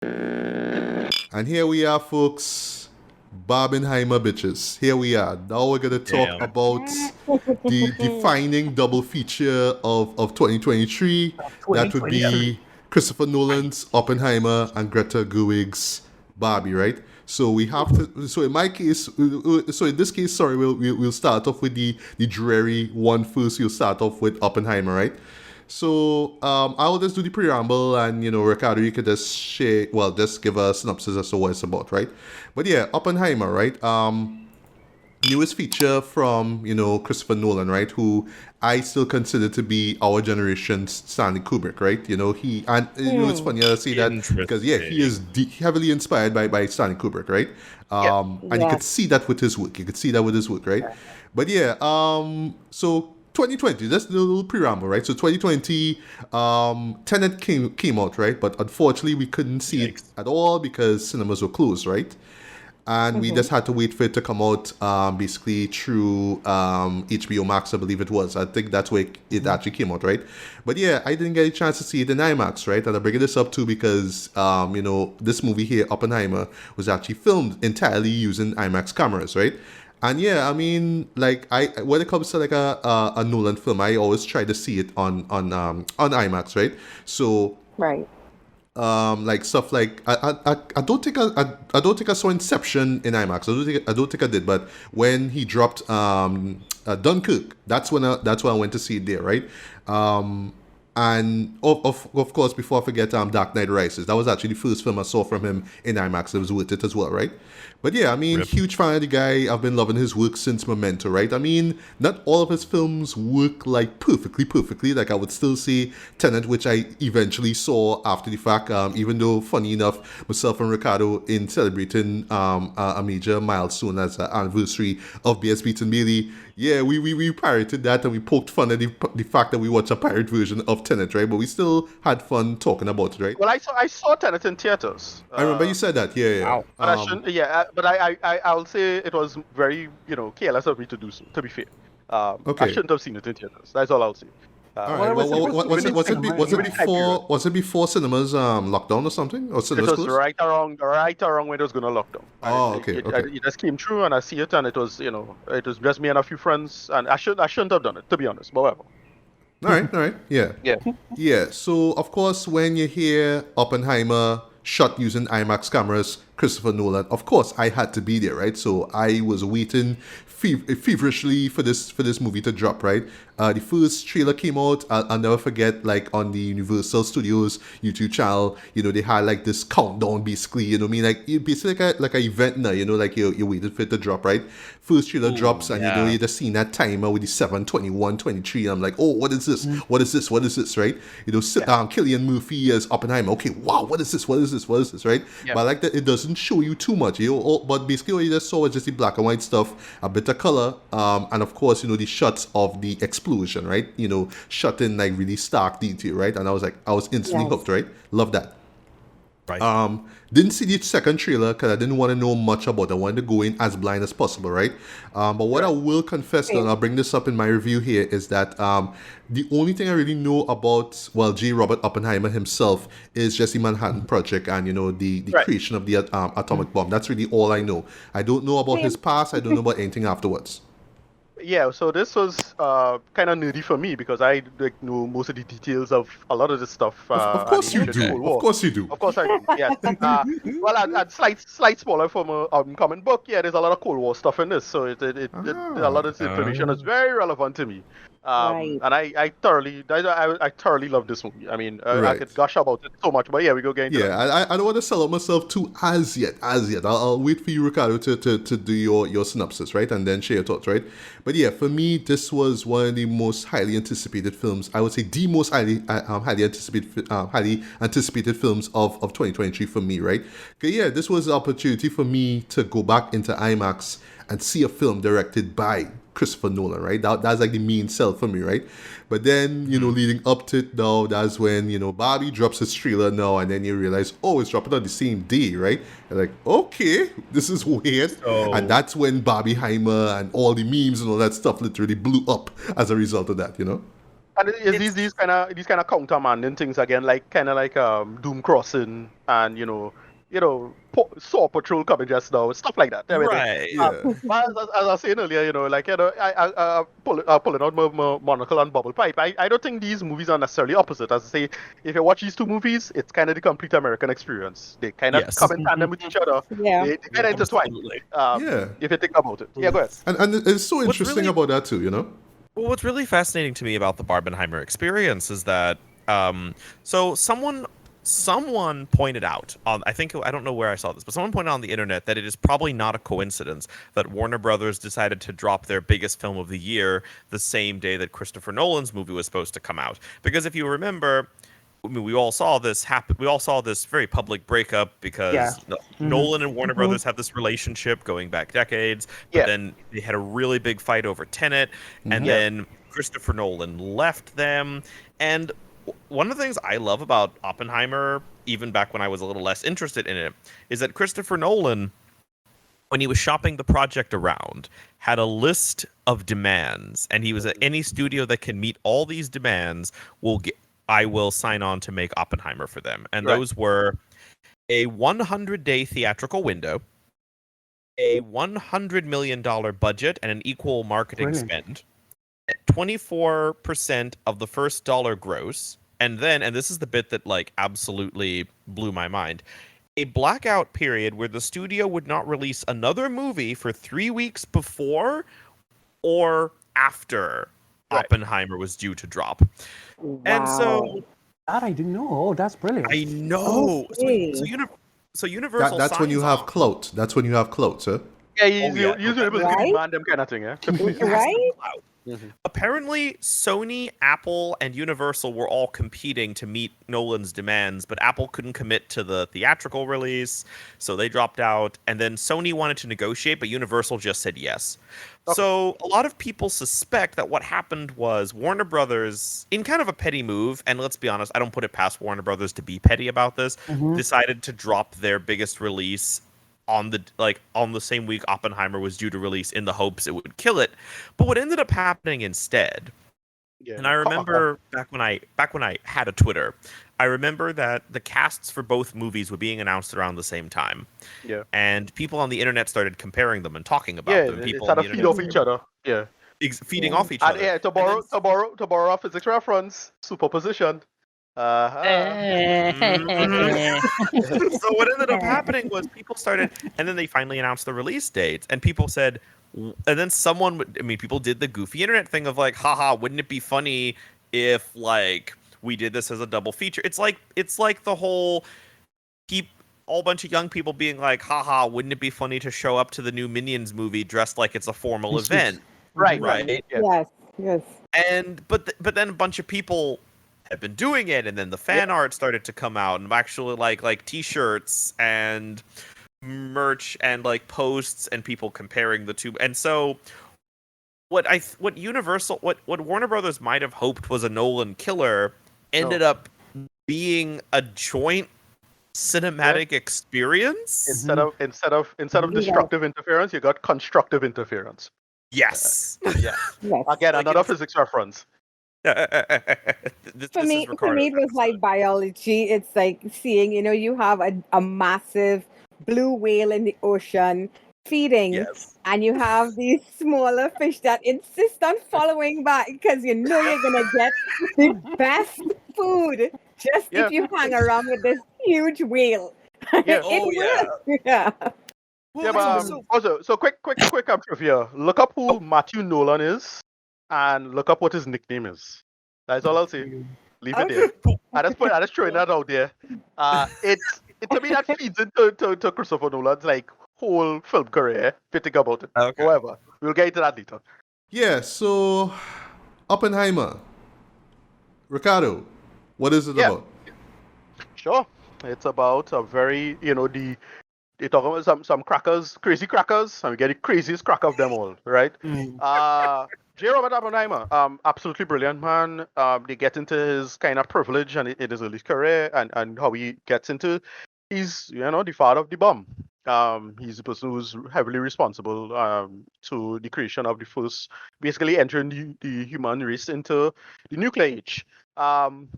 And here we are, folks. Barbenheimer bitches. Here we are. Now we're going to talk about the defining double feature of 2023. That would 2023. be Christopher Nolan's Oppenheimer and Greta Gerwig's Barbie, right? So we have to. So in my case, so in this case, sorry, we'll start off with the dreary one first. We'll start off with Oppenheimer, right? So I'll just do the preamble, and Ricardo, you could just share, well, just give a synopsis as to what it's about, right? But yeah, Oppenheimer, right? Newest feature from Christopher Nolan, right? Who I still consider to be our generation's Stanley Kubrick, right? It's funny I say that because he is heavily inspired by Stanley Kubrick, right? And you could see that with his work. Right? But yeah, so 2020, that's the little preamble, right? So 2020, Tenet came out, right? But unfortunately, we couldn't see it at all because cinemas were closed, right? And we just had to wait for it to come out, basically through HBO Max, I believe it was. I think that's where it actually came out, right? But yeah, I didn't get a chance to see it in IMAX, right? And I'm bringing this up too because, this movie here, Oppenheimer, was actually filmed entirely using IMAX cameras, right? And yeah, I mean, like when it comes to like a Nolan film, I always try to see it on IMAX, right? So Right. like stuff like I don't think I saw Inception in IMAX. I don't think I did. But when he dropped Dunkirk, that's when I went to see it there, right? And of course, before I forget, Dark Knight Rises. That was actually the first film I saw from him in IMAX. It was worth it as well, right? But yeah, I mean, huge fan of the guy. I've been loving his work since Memento, right? I mean, not all of his films work like perfectly. Like I would still say Tenet, which I eventually saw after the fact. Even though, funny enough, myself and Ricardo in celebrating a major milestone as an anniversary of B.S. Beaton Bailey. Yeah, we pirated that and we poked fun at the fact that we watched a pirate version of Tenet, right? But we still had fun talking about it, right? Well, I saw Tenet in theaters. I remember you said that. Yeah. Wow. But I shouldn't. Yeah, but I'll say it was very careless of me to do so. To be fair, Okay. I shouldn't have seen it in theaters. That's all I'll say. All right. Was it before cinemas lockdown or something? Or It cinemas was closed? right around when it was gonna lock down. Oh, And okay, It, okay. it just came true, and I see it, and it was it was just me and a few friends, and I shouldn't have done it, to be honest. But whatever. All right. Yeah. Yeah. Yeah, so of course, when you hear Oppenheimer shot using IMAX cameras, Christopher Nolan, of course, I had to be there, right? So I was waiting feverishly for this movie to drop, right? The first trailer came out. I'll never forget, like on the Universal Studios YouTube channel, they had like this countdown, basically. What I mean, like basically like an event now. Like you waited for it to drop, right? First trailer drops, and you just seen that timer with the 7:21, 23. And I'm like, oh, what is this? What is this? Right? Cillian Murphy as Oppenheimer. Okay, wow, what is this? Right? Yeah. But I like that it doesn't show you too much. But basically what you just saw was just the black and white stuff, a bit of color, and of course, the shots of the explosion, right? Shot in like really stark detail, right? And I was instantly Yes. hooked, right? Love that. Right. Didn't see the second trailer because I didn't want to know much about it. I wanted to go in as blind as possible, right? But what I will confess, though, and I'll bring this up in my review here, is that the only thing I really know about, well, J. Robert Oppenheimer himself is just the Manhattan Project and, the Right. creation of the atomic bomb. That's really all I know. I don't know about his past. I don't know about anything afterwards. Yeah, so this was kind of nerdy for me because I know most of the details of a lot of this stuff. Of course you in the do. Cold War. Of course you do. Of course I do. Yes. Well, and slight spoiler from a comic book. Yeah, there's a lot of Cold War stuff in this, so a lot of this information is very relevant to me. Right. And I thoroughly love this movie. I mean, I Right. could gush about it so much, but yeah, we go get into that. Yeah, I don't want to sell out myself too as yet. I'll wait for you, Ricardo, to do your synopsis, right? And then share your thoughts, right? But yeah, for me, this was one of the most highly anticipated films. I would say the most highly anticipated films of 2023 for me, right? Okay, yeah, this was an opportunity for me to go back into IMAX and see a film directed by Christopher Nolan, right? That's like the main sell for me, right? But then, leading up to it now, that's when, Barbie drops his trailer now, and then you realize, oh, it's dropping on the same day, right? You're like, okay, this is weird. And that's when Barbenheimer and all the memes and all that stuff literally blew up as a result of that, And it's these kind of countermanding things again, like Doom Crossing and Saw Patrol coming just now, stuff like that. Everything. Right. Yeah. But as I was saying earlier, pulling out my monocle and bubble pipe. I don't think these movies are necessarily opposite. As I say, if you watch these two movies, it's kind of the complete American experience. They kind of Yes. come in tandem with each other. Yeah. They kind of intertwine. Absolutely. Yeah. If you think about it. Yeah, go ahead. And it's so What's interesting really- about that too, you know? Well, what's really fascinating to me about the Barbenheimer experience is that so someone pointed out on I don't know where I saw this, but someone pointed out on the internet that it is probably not a coincidence that Warner Brothers decided to drop their biggest film of the year the same day that Christopher Nolan's movie was supposed to come out. Because if you remember, I mean, we all saw this happen. We all saw this very public breakup because Nolan and Warner Brothers have this relationship going back decades. But then they had a really big fight over Tenet, and then Christopher Nolan left them. And one of the things I love about Oppenheimer, even back when I was a little less interested in it, is that Christopher Nolan, when he was shopping the project around, had a list of demands, and he was at any studio that can meet all these demands I will sign on to make Oppenheimer for them. And those were a 100-day theatrical window, a $100 million budget and an equal marketing spend, 24% of the first dollar gross, and then, and this is the bit that like absolutely blew my mind, a blackout period where the studio would not release another movie for 3 weeks before or after Oppenheimer was due to drop. Wow. And so that I didn't know. Oh, that's brilliant. I know. Okay. So Universal. That's when you signs have off. clout. That's when you have clout, sir. Yeah, usually able to Right? demand them kind of thing, yeah. Right? Apparently, Sony, Apple, and Universal were all competing to meet Nolan's demands, but Apple couldn't commit to the theatrical release, so they dropped out. And then Sony wanted to negotiate, but Universal just said yes. Okay. So a lot of people suspect that what happened was Warner Brothers, in kind of a petty move, and let's be honest, I don't put it past Warner Brothers to be petty about this, decided to drop their biggest release on the same week Oppenheimer was due to release in the hopes it would kill it. But what ended up happening instead, and I remember back when I had a Twitter, I remember that the casts for both movies were being announced around the same time. Yeah. And people on the internet started comparing them and talking about them. They People sort on of the feed off internet each other. Yeah. feeding off each And other. yeah, to borrow a physics reference, superposition. So what ended up happening was people started, and then they finally announced the release dates, and people said, and then people did the goofy internet thing of like, haha, wouldn't it be funny if like we did this as a double feature? It's like the whole bunch of young people being like, haha, wouldn't it be funny to show up to the new Minions movie dressed like it's a formal event? Right. Yes. And but then a bunch of people have been doing it, and then the fan art started to come out, and actually like T-shirts and merch and like posts and people comparing the two. And so what Warner Brothers might have hoped was a Nolan killer ended up being a joint cinematic experience. Instead of destructive interference, you got constructive interference. Yes. Yes. Again, Like another physics reference. For me, it was like biology. It's like seeing, you have a massive blue whale in the ocean feeding, and you have these smaller fish that insist on following back because you know you're gonna get the best food just if you hang around with this huge whale. Yeah. Works. Yeah. Also, quick trivia. Look up who Matthew Nolan is, and look up what his nickname is. That's all I'll say. Leave it there. At this point, I'm just throwing that out there. To me that feeds into Christopher Nolan's like whole film career. If you think about it. Okay. However, we'll get into that later. Yeah, so Oppenheimer. Ricardo, what is it about? Sure. It's about a very, they talk about some crackers, crazy crackers, and we get the craziest cracker of them all, right? J. Robert Oppenheimer, absolutely brilliant man. They get into his kind of privilege and in his early career and how he gets into, he's, the father of the bomb. He's the person who's heavily responsible to the creation of the first, basically entering the human race into the nuclear age. Um,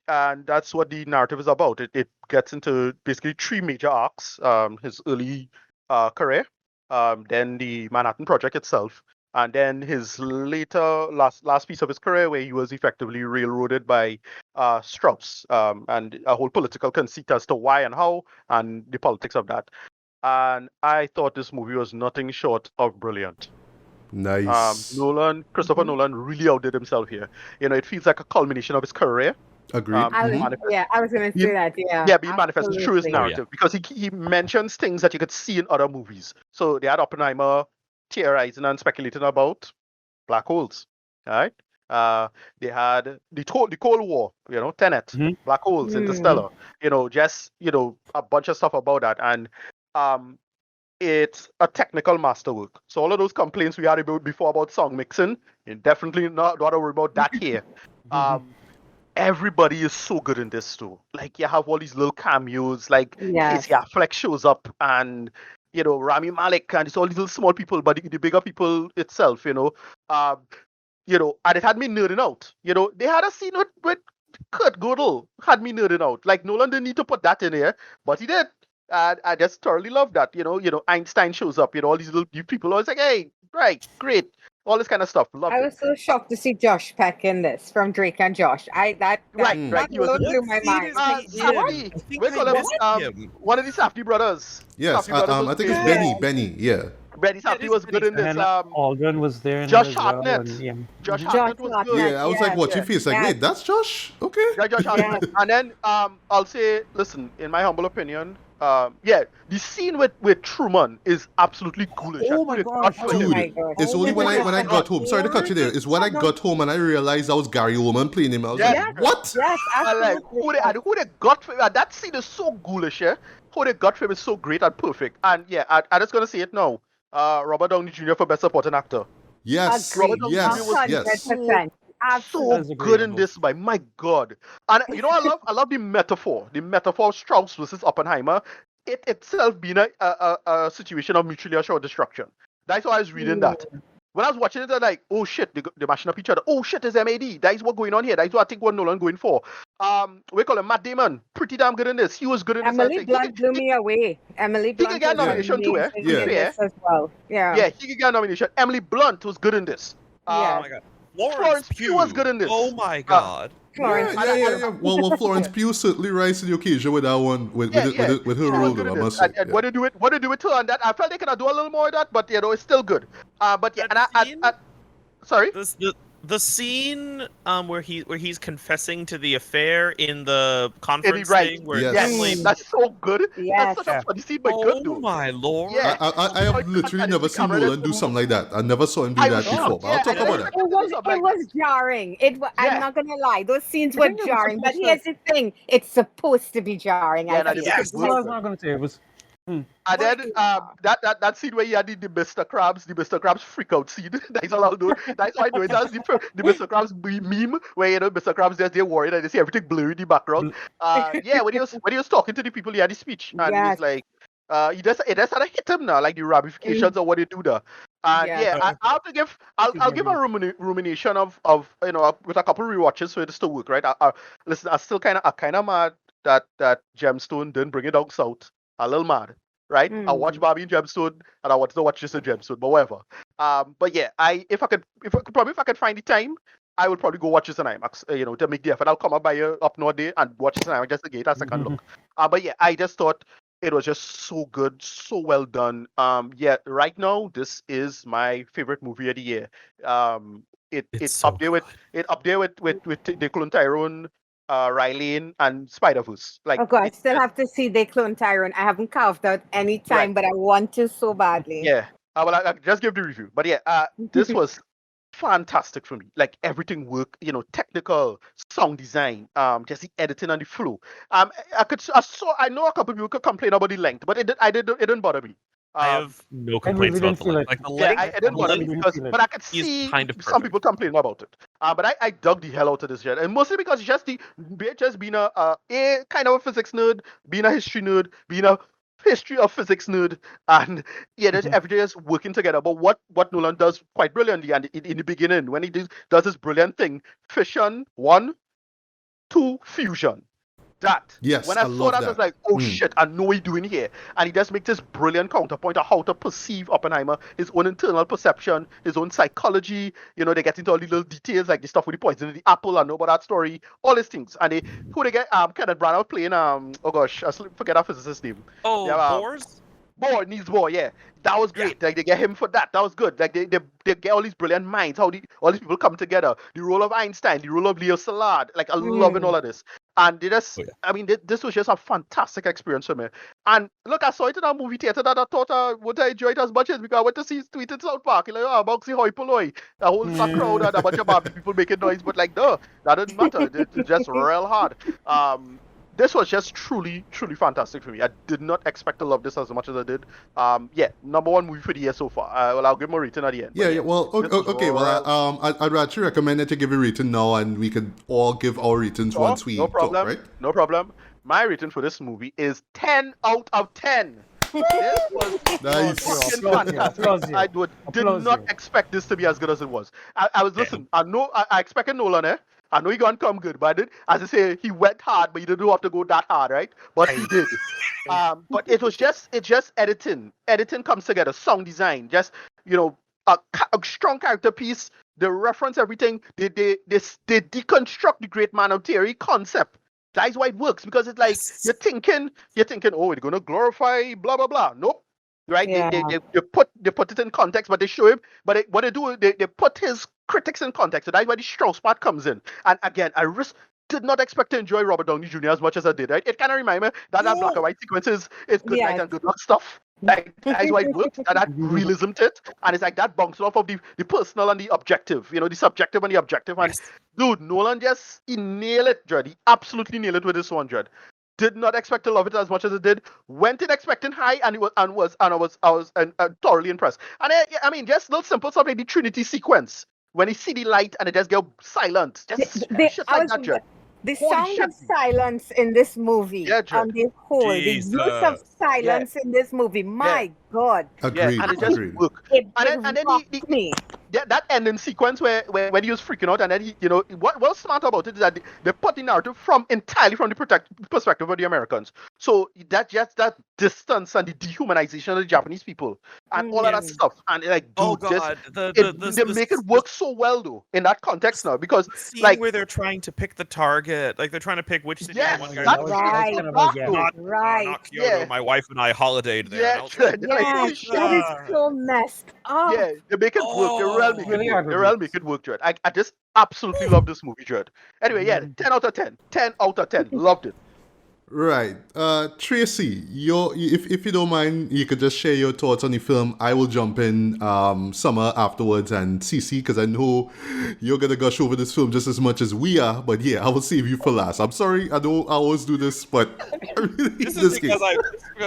and that's what the narrative is about. It gets into basically three major arcs. His early career, then the Manhattan Project itself, and then his later last piece of his career where he was effectively railroaded by Strauss, and a whole political conceit as to why and how, and the politics of that. And I thought this movie was nothing short of brilliant. Nice. Christopher Nolan really outdid himself here. It feels like a culmination of his career. Agreed. I was going to say that. Being manifested through his narrative, because he mentions things that you could see in other movies. So they had Oppenheimer theorizing and speculating about black holes, right? They had the Cold War, Tenet, black holes, Interstellar, just a bunch of stuff about that, and it's a technical masterwork. So all of those complaints we had about before about song mixing, you're definitely not to worry about that here. Everybody is so good in this too. Like, you have all these little cameos, like Casey Affleck shows up, and Rami Malek, and it's all these little small people, but the bigger people itself, and it had me nerding out. They had a scene with Kurt Gödel, had me nerding out. Like, Nolan didn't need to put that in here, but he did. And I just thoroughly love that. Einstein shows up, all these little people. I was like, hey, right, great. All this kind of stuff. Loved I was so shocked to see Josh Peck in this from Drake and Josh. That blew my mind. One of the Safdie brothers. Yes, I think it's Benny. Yeah. Benny Safdie was good in this. Aldrin was there. Josh Hartnett. Josh Hartnett was good. Yeah, I was like, watching face, like, wait, that's Josh? Okay. Yeah, Josh Hartnett. And then I'll say, listen, in my humble opinion, the scene with Truman is absolutely ghoulish. Oh my gosh, dude! It's only when I got home. Sorry to cut you there. It's when I got home and I realized that was Gary Oldman playing him. I was like, what? Yes, absolutely. Who they got for that scene is so ghoulish. Yeah? Who they got for him is so great and perfect. And yeah, I'm just gonna say it now. Robert Downey Jr. for Best Supporting Actor. Yes, yes. So good in this, my God. And I love the metaphor of Strauss versus Oppenheimer. It itself being a situation of mutually assured destruction. That's why I was reading that. When I was watching it, I'm like, oh shit, they're mashing up each other. Oh shit, it's MAD. That is what's going on here. That is what I think what Nolan going for. We call him Matt Damon. Pretty damn good in this. He was good in this. Emily Blunt blew me away. Emily Blunt. He could get a nomination too, eh? Yeah. As well. Yeah, he could get a nomination. Emily Blunt was good in this. Oh my God. Florence Pugh was good in this. Oh my God. Yeah. Well, Florence Pugh certainly rise to the occasion with that one, with her role, though, I must say. And what they do with her on that, I felt they could do a little more of that, but it's still good. But yeah, and sorry? The scene where he's confessing to the affair in the conference thing, where that's so good. Yes. That's such a funny scene, but good dude. Oh my Lord! Yeah. I have literally never seen Nolan do something like that. I never saw him do that before. But I'll talk about that. It was jarring. I'm not gonna lie; those scenes were jarring. But here's the thing: it's supposed to be jarring. That's what I was not gonna say. It was. And then that scene where you had the Mr. Krabs freak out scene. That's all I'll do. That's why I know it has the Mr. Krabs meme where Mr. Krabs just they're worried and they see everything blurry in the background. When he was talking to the people, he had the speech and he was like, it just had to hit him now, like the ramifications of what they do there. And I'll give a rumination of with a couple rewatches for it to work, right? Listen, I still kind of mad that Gemstone didn't bring it down south. A little mad, right? I watched Barbie and Gemstone, and I wanted to watch this in Gemstone, but whatever. But yeah, if I could find the time, I would probably go watch this in IMAX. To make the effort, I'll come up by up north day and watch this in IMAX just to get a second look. But yeah, I just thought it was just so good, so well done. Right now, this is my favorite movie of the year. It's so up there with the Clone Tyrone. Riley and Spider-Verse. Like, I still have to see They Clone Tyrone. I haven't carved out any time, but I want to so badly. Yeah. I just give the review. But yeah, this was fantastic for me. Like, everything worked, technical, sound design, just the editing and the flow. I know a couple people could complain about the length, but it didn't bother me. I have no complaints about the length. Like the length, I didn't bother me but I could see some people complaining about it. But I dug the hell out of this shit, and mostly because it's just being a kind of a physics nerd, being a history nerd, being a history of physics nerd, and yeah, there's everything is working together. But what Nolan does quite brilliantly, and in the beginning when he does this brilliant thing, fission one, two, fusion. That Yes, when I I saw love that, I was that. like, oh shit, I know what he's doing here. And he just makes this brilliant counterpoint of how to perceive Oppenheimer, his own internal perception, his own psychology. You know, they get into all the little details like the stuff with the poison in the apple. I know about that story, all these things. And they get Kenneth Branagh playing oh gosh, forget that physicist's name. Oh, Bohr's? Niels Bohr, yeah. That was great. Yeah. Like they get him for that. That was good. Like they get all these brilliant minds, how all these people come together. The role of Einstein, the role of Leo Szilard. Like I'm loving all of this. And they just, I mean, this was just a fantastic experience for me. And look, I saw it in a movie theater that I thought would I enjoy it as much as because I went to see his tweet in South Park. Like, oh, Boxy Hoi Polloi. A whole fat crowd and a bunch of Barbie people making noise. But like, no, that didn't matter. It's just real hard. This was just truly, truly fantastic for me. I did not expect to love this as much as I did. Yeah, number one movie for the year so far. Well, I'll give him a rating at the end. Yeah. Well, okay. Well, I'd actually recommend that you give a rating now, and we could all give our ratings once we no problem. talk, right? No problem. My rating for this movie is 10 out of 10. This was Nice. fucking fantastic. I did not expect this to be as good as it was. I was listen. I know I expected Nolan. I know he gonna come good, but I did, as I say, he went hard, but he didn't have to go that hard, right? But he did. But it was just editing. Editing comes together, sound design, just a strong character piece. They reference everything. They deconstruct the great man of theory concept. That is why it works, because it's like you're thinking, oh, we're gonna glorify blah blah blah. Nope. Right? Yeah. They put it in context, but they show him. But what they do, they put his critics in context. So that's why the Strauss part comes in. And again, I did not expect to enjoy Robert Downey Jr. as much as I did. Right? It kind of remind me that black and white sequences is good night and good luck stuff. Like that's why it works. And that realism to it, and it's like that bounces off of the personal and the objective. The subjective and the objective. And dude, Nolan he nailed it, Judd. He absolutely nailed it with this one, Judd. Did not expect to love it as much as it did. Went in expecting high, and I was thoroughly impressed. And I mean, just little simple stuff like the Trinity sequence when you see the light and it just go silent. Just shit like that, Judd. The sound of silence in this movie, on the whole, the use of silence in this movie, my God. Agreed. And it just worked. And then that ending sequence where when he was freaking out, and then what's smart about it is that they put the narrative entirely from the perspective of the Americans. So that distance and the dehumanization of the Japanese people and all of that stuff, and like, they make it work so well though in that context now, because like where they're trying to pick the target, like they're trying to pick which city. Right. Kyoto. My wife and I holidayed there. Yeah, that is so messed up. Yeah, they make it work. They really make it work, Jared. I just absolutely love this movie, Jared. Anyway, 10 out of 10. 10 out of 10. Loved it. Right. Tracy, if you don't mind, you could just share your thoughts on the film. I will jump in Summer afterwards, and CC, because I know you're going to gush over this film just as much as we are. But yeah, I will save you for last. I'm sorry, I don't always do this, but I really this is because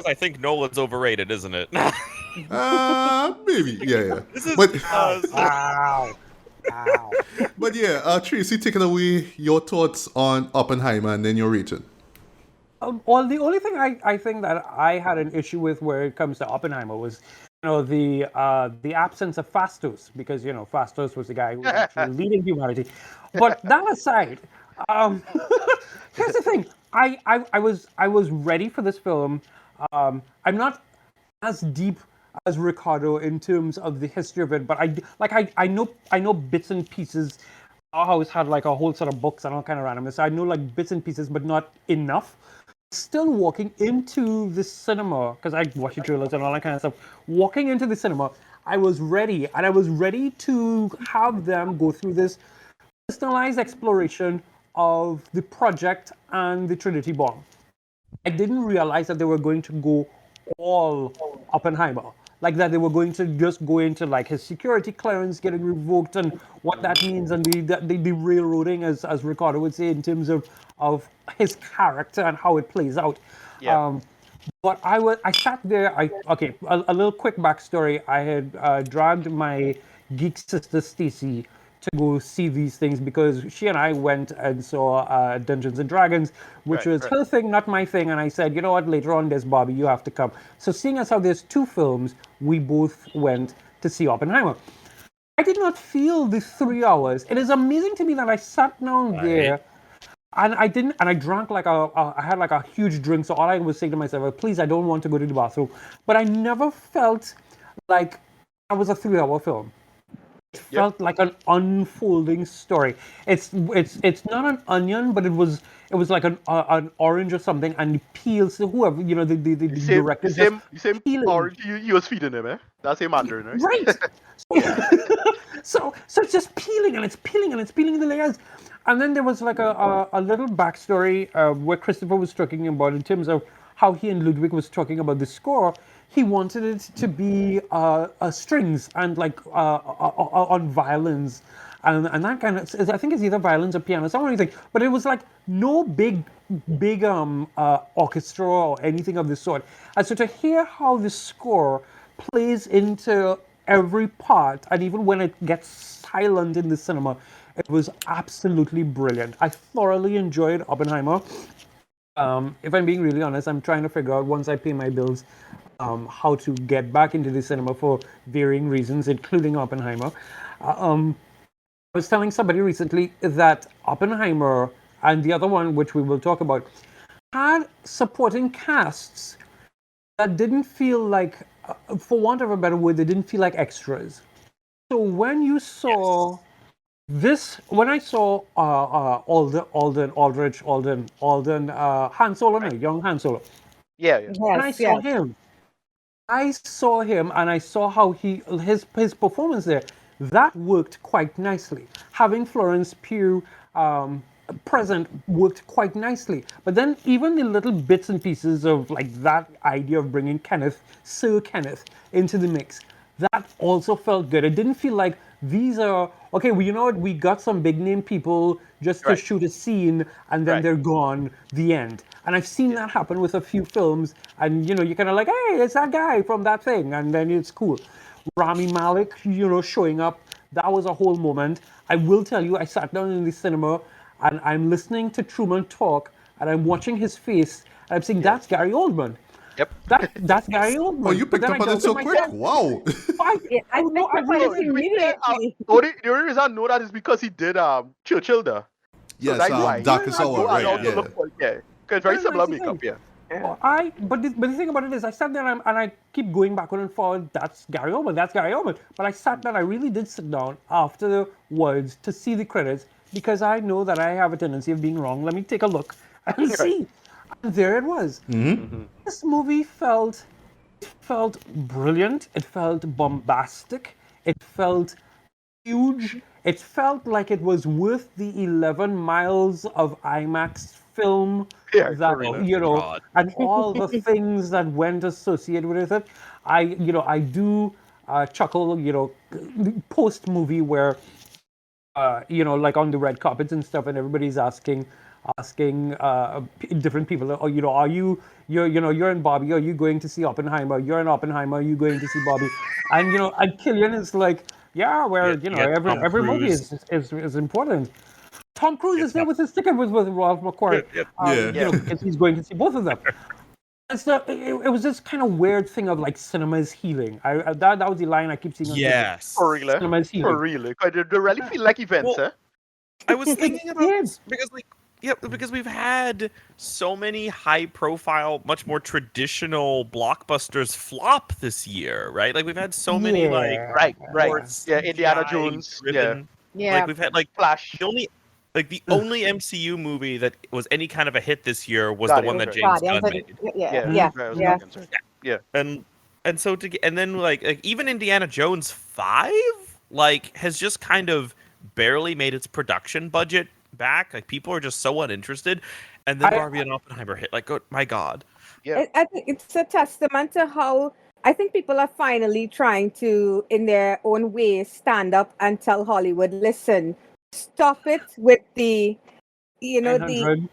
I think Nolan's overrated, isn't it? Maybe. Yeah. This is Wow. But yeah, Tracy, take it away. Your thoughts on Oppenheimer and then your rating. Well, the only thing I think that I had an issue with where it comes to Oppenheimer was, the absence of Fastos, because Fastos was the guy who was actually leading humanity. But that aside, here's the thing: I was ready for this film. I'm not as deep as Ricardo in terms of the history of it, but I know bits and pieces. Our house had like a whole set of books and all kind of randomness. So I know like bits and pieces, but not enough. Still walking into the cinema, because I watch the trailers and all that kind of stuff. Walking into the cinema, I was ready, and I was ready to have them go through this personalized exploration of the project and the Trinity bomb. I didn't realize that they were going to go all Oppenheimer. Like that they were going to just go into like his security clearance getting revoked and what that means, and the railroading, as Ricardo would say, in terms of his character and how it plays out. Yeah. But I sat there. A little quick backstory. I had dragged my geek sister Stacy to go see these things because she and I went and saw Dungeons and Dragons, which was her thing, not my thing. And I said, you know what, later on there's Barbie, you have to come. So seeing as how there's two films, we both went to see Oppenheimer. I did not feel the 3 hours. It is amazing to me that I sat down there and I didn't, and I drank I had like a huge drink. So all I was saying to myself, please, I don't want to go to the bathroom. But I never felt like that was a 3 hour film. It felt like an unfolding story. It's not an onion, but it was like an orange or something, and it peels. So whoever the director the same orange you was feeding him, That's a mandarin, right? Right. So it's just peeling and it's peeling and it's peeling the layers. And then there was like a little backstory where Christopher was talking about in terms of how he and Ludwig was talking about the score. He wanted it to be strings and like on violins and that kind of. I think it's either violins or piano, something. But it was like no big orchestra or anything of the sort. And so to hear how the score plays into every part, and even when it gets silent in the cinema, it was absolutely brilliant. I thoroughly enjoyed Oppenheimer. If I'm being really honest, I'm trying to figure out once I pay my bills how to get back into the cinema for varying reasons, including Oppenheimer. I was telling somebody recently that Oppenheimer and the other one, which we will talk about, had supporting casts that didn't feel like, for want of a better word, they didn't feel like extras. So when you saw this, when I saw Alden, Han Solo, young Han Solo. When I saw him and I saw how his performance there, that worked quite nicely. Having Florence Pugh present worked quite nicely. But then even the little bits and pieces of like that idea of bringing Sir Kenneth into the mix, that also felt good. It didn't feel like these are okay. Well, you know what? We got some big name people just to shoot a scene and then they're gone. The end. And I've seen that happen with a few films. And you're kind of like, hey, it's that guy from that thing, and then it's cool. Rami Malek, showing up. That was a whole moment. I will tell you, I sat down in the cinema and I'm listening to Truman talk and I'm watching his face and I'm saying, that's Gary Oldman. Yep. That's Gary Oldman. Oh, you picked up on it so quick. Wow. I picked up on it immediately. The only reason I know that is because he did Churchill there. Yes, so Darkest Hour, right? Because it's very similar makeup, But the thing about it is, I sat there and I keep going backward and forward. That's Gary Oldman. That's Gary Oldman. But I sat down. I really did sit down afterwards to see the credits because I know that I have a tendency of being wrong. Let me take a look and see. And there it was. Mm-hmm. This movie felt brilliant. It felt bombastic. It felt huge. It felt like it was worth the 11 miles of IMAX film and all the things that went associated with it. I do chuckle, post movie where like on the red carpets and stuff, and everybody's asking different people, you're in Barbie, are you going to see Oppenheimer? You're in Oppenheimer, are you going to see Barbie? And and Killian is like, every movie is important. Tom Cruise is there with his ticket with Ralph McQuarrie, because he's going to see both of them. And so it was this kind of weird thing of like cinema is healing. That was the line I keep seeing. Yes, for real. Cinema is healing. For real, they really feel like events. I was thinking about this because we've had so many high-profile, much more traditional blockbusters flop this year, right? Like we've had so many Indiana Jones, like we've had like Flash. The only MCU movie that was any kind of a hit this year was the one that James Gunn made. Yeah. And so and then like even Indiana Jones 5 has just kind of barely made its production budget back. Like people are just so uninterested. And then Barbie and Oppenheimer hit. Like, oh my God. Yeah. I think it's a testament to how I think people are finally trying to, in their own way, stand up and tell Hollywood, listen, stop it with the, the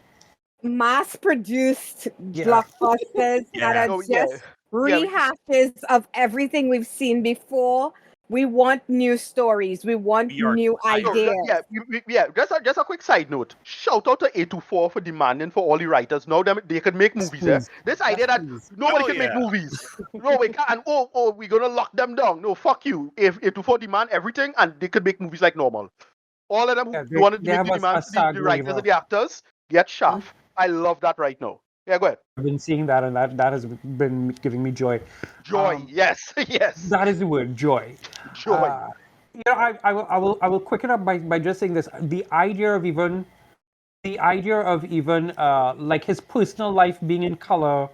mass-produced blockbusters that are just rehashes of everything we've seen before. We want new stories. We want We are new excited. ideas. Yeah. Just a quick side note. Shout out to A24 for demanding for all the writers. Now they could make movies. please. This idea that please. nobody Oh, can make yeah. movies. No, we can't. And we're gonna lock them down. No, fuck you. If A24 demand everything and they could make movies like normal. All of them Yeah, who wanted to they make have the a demands, SAG the writers waiver. and the actors get shaft. I love that right now. Yeah, go ahead. I've been seeing that, and that has been giving me joy. Joy. Yes. Yes. That is the word, joy. Joy. I will quick it up by just saying this. The idea of even like his personal life being in color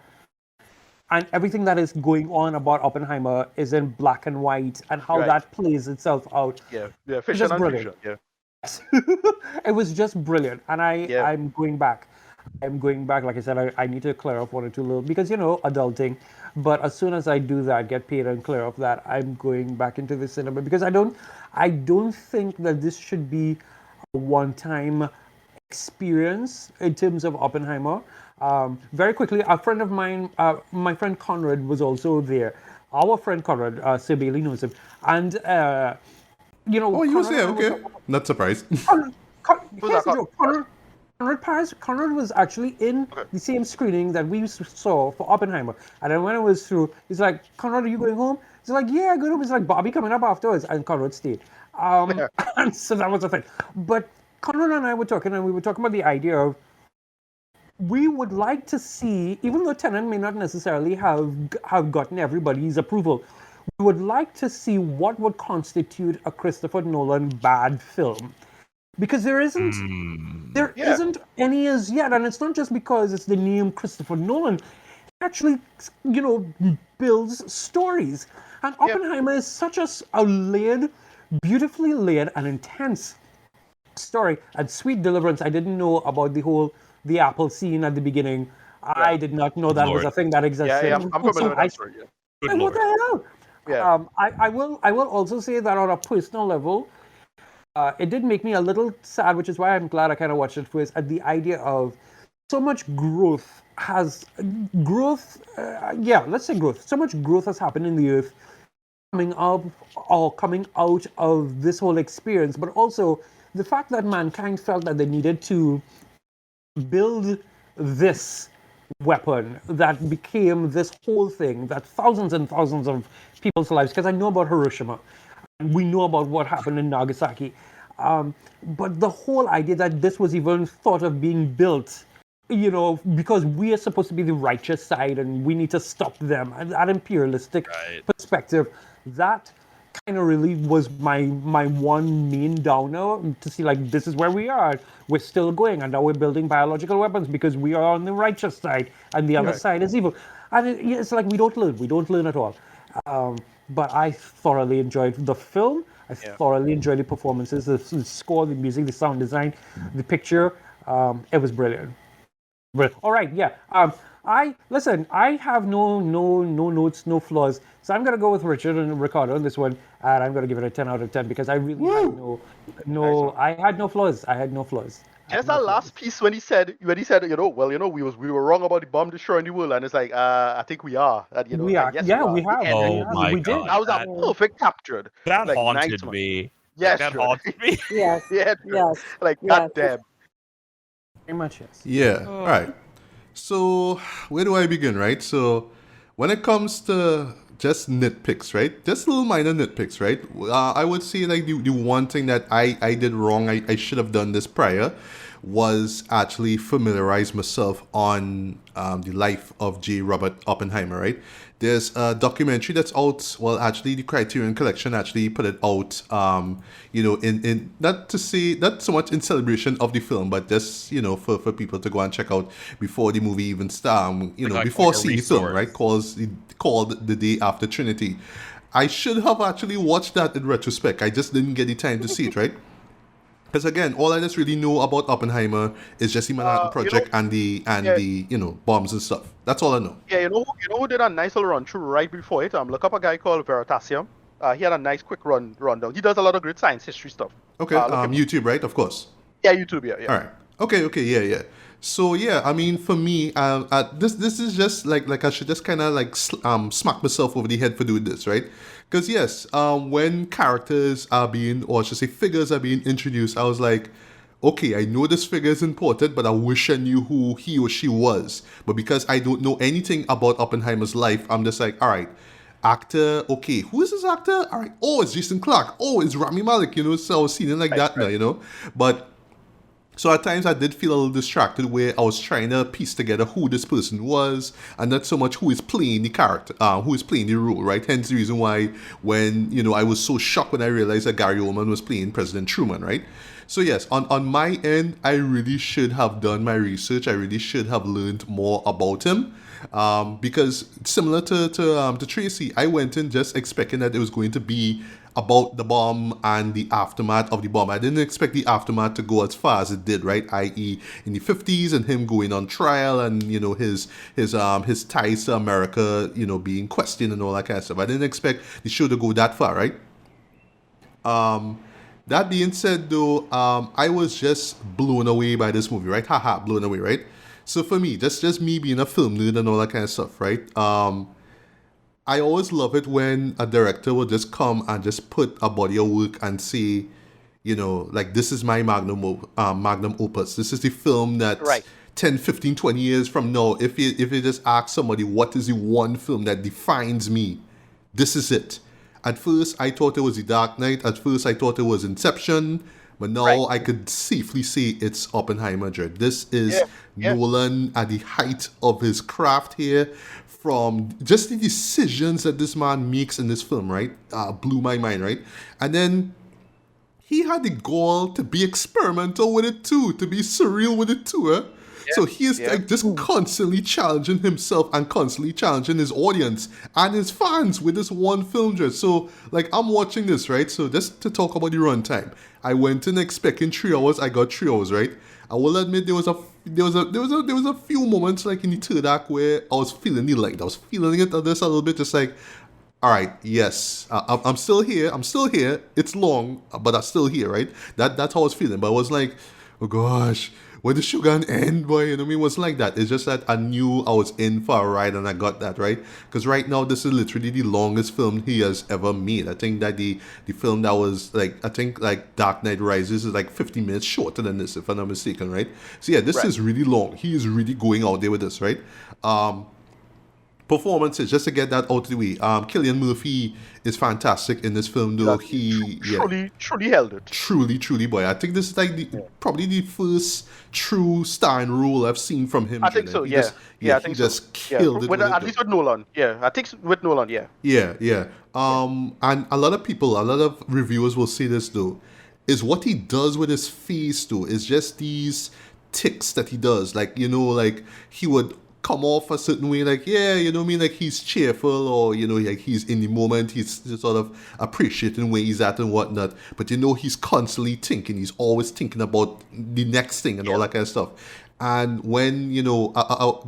and everything that is going on about Oppenheimer is in black and white, and how Right. that plays itself out. Yeah. It's Fiction just and brilliant. fiction. Yeah. It was just brilliant, and Yeah. I'm going back. Like I said, I need to clear off one or two little, because adulting. But as soon as I do that, get paid and clear off that, I'm going back into the cinema, because I don't think that this should be a one-time experience in terms of Oppenheimer. Very quickly, a friend of mine, my friend Conrad, was also there. Our friend Conrad, Sir Bailey knows him, and Oh, you was Conrad there? Okay. Not surprised. Here's that, the joke. Conrad was actually in the same screening that we saw for Oppenheimer. And then when it was through, he's like, Conrad, are you going home? He's like, yeah, going home. He's like, Bobby coming up afterwards. And Conrad stayed. And so that was the thing. But Conrad and I were talking, and we were talking about the idea of, we would like to see, even though Tenet may not necessarily have gotten everybody's approval, we would like to see what would constitute a Christopher Nolan bad film. Because there isn't any as yet, and it's not just because it's the name Christopher Nolan. It actually, builds stories. And Oppenheimer is such a layered, beautifully layered and intense story. And Sweet Deliverance, I didn't know about the Apple scene at the beginning. I did not know that was a thing that existed. Yeah, I'm familiar with that story. Yeah. Good What lord. the hell? Yeah. I will also say that on a personal level, it did make me a little sad, which is why I'm glad I kind of watched it first, at the idea of so much growth. Let's say growth. So much growth has happened in the earth coming out of this whole experience, but also the fact that mankind felt that they needed to build this weapon that became this whole thing, that thousands and thousands of people's lives, because I know about Hiroshima, and we know about what happened in Nagasaki, but the whole idea that this was even thought of being built, because we are supposed to be the righteous side and we need to stop them, and that imperialistic perspective, that kind of really was my one main downer, to see like, this is where we are, we're still going, and now we're building biological weapons because we are on the righteous side and the other side is evil, and it's like we don't learn at all. But I thoroughly enjoyed the film. I thoroughly enjoyed the performances, the score, the music, the sound design, the picture. It was brilliant. All right, yeah. I have no notes, no flaws. So I'm gonna go with Richard and Ricardo on this one, and I'm gonna give it a 10 out of 10 because I really I had no flaws. Just that last piece when he said, we were wrong about the bomb destroying the world, and it's like, I think we are. We are. Yes, Yeah, we we are. have. Oh my we did. God. That was a perfect captured. That Like, haunted nice, man. me. Yes, That sure. haunted me. Yes. Yeah, Yes. like Yes. goddamn. Very much, yes. Yeah. All right. So where do I begin, right? So when it comes to just nitpicks, right? Just little minor nitpicks, right? I would say like the one thing that I did wrong, I should have done this prior, was actually familiarize myself on the life of J. Robert Oppenheimer, right? There's a documentary that's out. Well, actually, the Criterion Collection actually put it out. In not so much in celebration of the film, but just for people to go and check out before the movie even starts. Before seeing the film, right? Called The Day After Trinity. I should have actually watched that in retrospect. I just didn't get the time to see it, right? Because again, all I just really know about Oppenheimer is just the Manhattan Project and the bombs and stuff. That's all I know. Yeah, you know who did a nice little run through right before it? Look up a guy called Veritasium. He had a nice quick rundown. He does a lot of great science history stuff. Okay, YouTube, right? Of course. Yeah, YouTube, yeah. All right. Okay, yeah. So yeah, I mean, for me, this is just like I should just kind of like smack myself over the head for doing this, right? Because yes, when characters are being, or I should say, figures are being introduced, I was like, okay, I know this figure is important, but I wish I knew who he or she was. But because I don't know anything about Oppenheimer's life, I'm just like, all right, actor, okay, who is this actor? All right, oh, it's Jason Clarke. Oh, it's Rami Malek, so I was seeing it like that now, But so at times I did feel a little distracted where I was trying to piece together who this person was and not so much who is playing the character, who is playing the role, right? Hence the reason why when, I was so shocked when I realized that Gary Oldman was playing President Truman, right? So yes, on my end, I really should have done my research. I really should have learned more about him. Because similar to Tracy, I went in just expecting that it was going to be about the bomb and the aftermath of the bomb. I didn't expect the aftermath to go as far as it did, right? I.e., in the 50s and him going on trial and his ties to America, being questioned and all that kind of stuff. I didn't expect the show to go that far, right? That being said, though, I was just blown away by this movie, right? Haha, blown away, right? So for me, just me being a film nerd and all that kind of stuff, right? I always love it when a director will just come and just put a body of work and say, like, this is my magnum opus. This is the film that 10, 15, 20 years from now, if you just ask somebody, what is the one film that defines me? This is it. At first, I thought it was The Dark Knight. At first, I thought it was Inception. But now I could safely say it's Oppenheimer, Jared. This is Nolan at the height of his craft here. From just the decisions that this man makes in this film, right? Blew my mind, right? And then he had the gall to be experimental with it too, to be surreal with it too, eh? So he is like just constantly challenging himself and constantly challenging his audience and his fans with this one film, just so like I'm watching this, right? So just to talk about the runtime, I went in expecting 3 hours. I got 3 hours, right? I will admit there was a few moments like in the third act where I was feeling the length. I was feeling it just a little bit, just like, all right, yes, I'm still here. It's long, but I'm still here, right? That's how I was feeling. But I was like, oh gosh, when the show gonna end, boy? You know what I mean? It was like that. It's just that I knew I was in for a ride and I got that, right? Because right now, this is literally the longest film he has ever made. I think that the film that was like Dark Knight Rises is like 50 minutes shorter than this, if I'm not mistaken, right? So yeah, this is really long. He is really going out there with this, right? Performances, just to get that out of the way. Cillian Murphy is fantastic in this film, though. He truly held it. Truly, boy. I think this is like probably the first true starring role I've seen from him. I think so. I think he just killed it. At least with Nolan. Yeah, I think with Nolan. Yeah. Yeah. And a lot of reviewers will say this though, is what he does with his face though is just these tics that he does. Like like he would come off a certain way, like, like he's cheerful or, like he's in the moment, he's sort of appreciating where he's at and whatnot. But he's constantly thinking, he's always thinking about the next thing and all that kind of stuff. And when,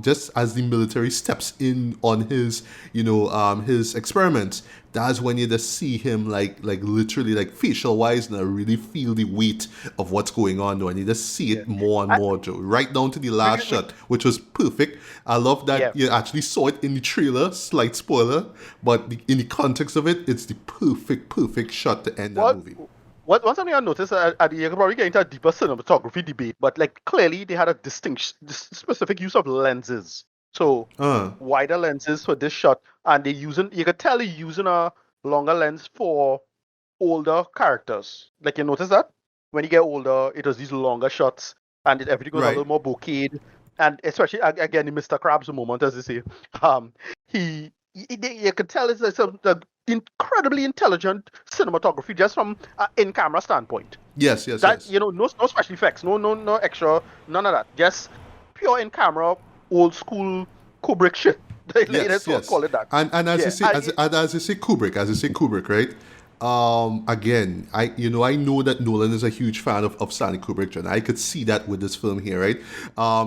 just as the military steps in on his, his experiments, that's when you just see him like literally like facial wise and I really feel the weight of what's going on though. And you just see it more and more, Joe. Right down to the last shot, which was perfect. I love that you actually saw it in the trailer, slight spoiler, but in the context of it, it's the perfect shot to end that movie. One something I noticed, you can probably get into a deeper cinematography debate, but like clearly they had a specific use of lenses. So wider lenses for this shot, and you could tell they're using a longer lens for older characters. Like you notice that when you get older, it was these longer shots, and everything was a little more bokeh, and especially again in Mr. Krabs' moment, as they say, you could tell it's a incredibly intelligent cinematography just from in-camera standpoint. Yes. No special effects, no extra, none of that. Just pure in-camera, old school Kubrick shit. Let's call it that. And as I say Kubrick, right? Again, I know that Nolan is a huge fan of Stanley Kubrick, and I could see that with this film here, right?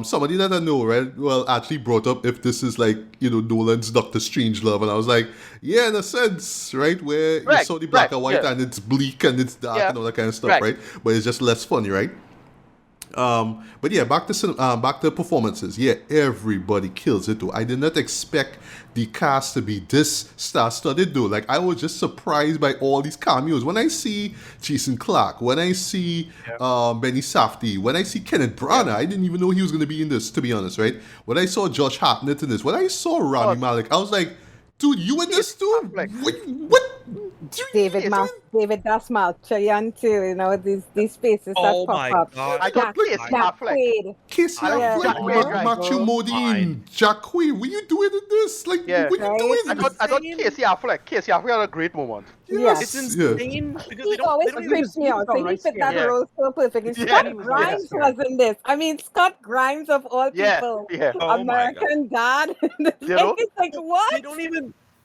Somebody that I know, right, well, actually brought up if this is like, Nolan's Doctor Strangelove, and I was like, yeah, in a sense, right, where you saw the black and white and it's bleak and it's dark and all that kind of stuff, right? But it's just less funny, right? But yeah, back to performances. Yeah, everybody kills it though. I did not expect the cast to be this star-studded though. Like I was just surprised by all these cameos. When I see Jason Clarke, when I see Benny Safdie, when I see Kenneth Branagh, I didn't even know he was going to be in this. To be honest, right? When I saw Josh Hartnett in this, when I saw Rami Malek, I was like, dude, you in this too? What? David Dasmal, Chayanne too, you know, these faces that pop up. God. I got Casey Affleck. Casey Affleck, Matthew Modine, Jack Quaid, what you doing in this? Like, what you doing? I thought Casey Affleck had a great moment. Yes. It's insane because He always creeps me out. So he fit that role so perfectly. Scott Grimes was in this. I mean, Scott Grimes of all people. American Dad. It's like, what?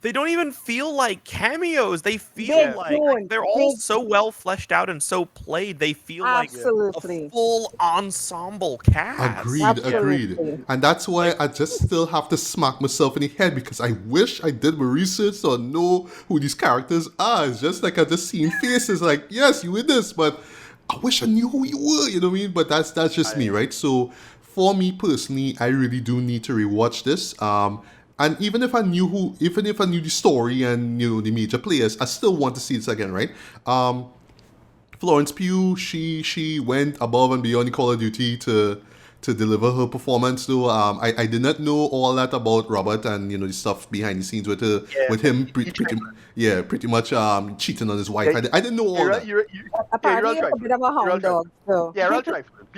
They don't even feel like cameos. They feel like they're all so well fleshed out and so played. They feel like a full ensemble cast. Agreed. And that's why I just still have to smack myself in the head because I wish I did my research or know who these characters are. It's just like I just seen faces like, yes, you in this, but I wish I knew who you were, you know what I mean? But that's just me, right? So for me personally, I really do need to rewatch this. And even if I knew the story and the major players, I still want to see this again, right? Florence Pugh, she went above and beyond the Call of Duty to deliver her performance. Though I did not know all that about Robert and the stuff behind the scenes with her, with him pretty much cheating on his wife. I didn't know all that. Apparently, a bit of a hound dog. So.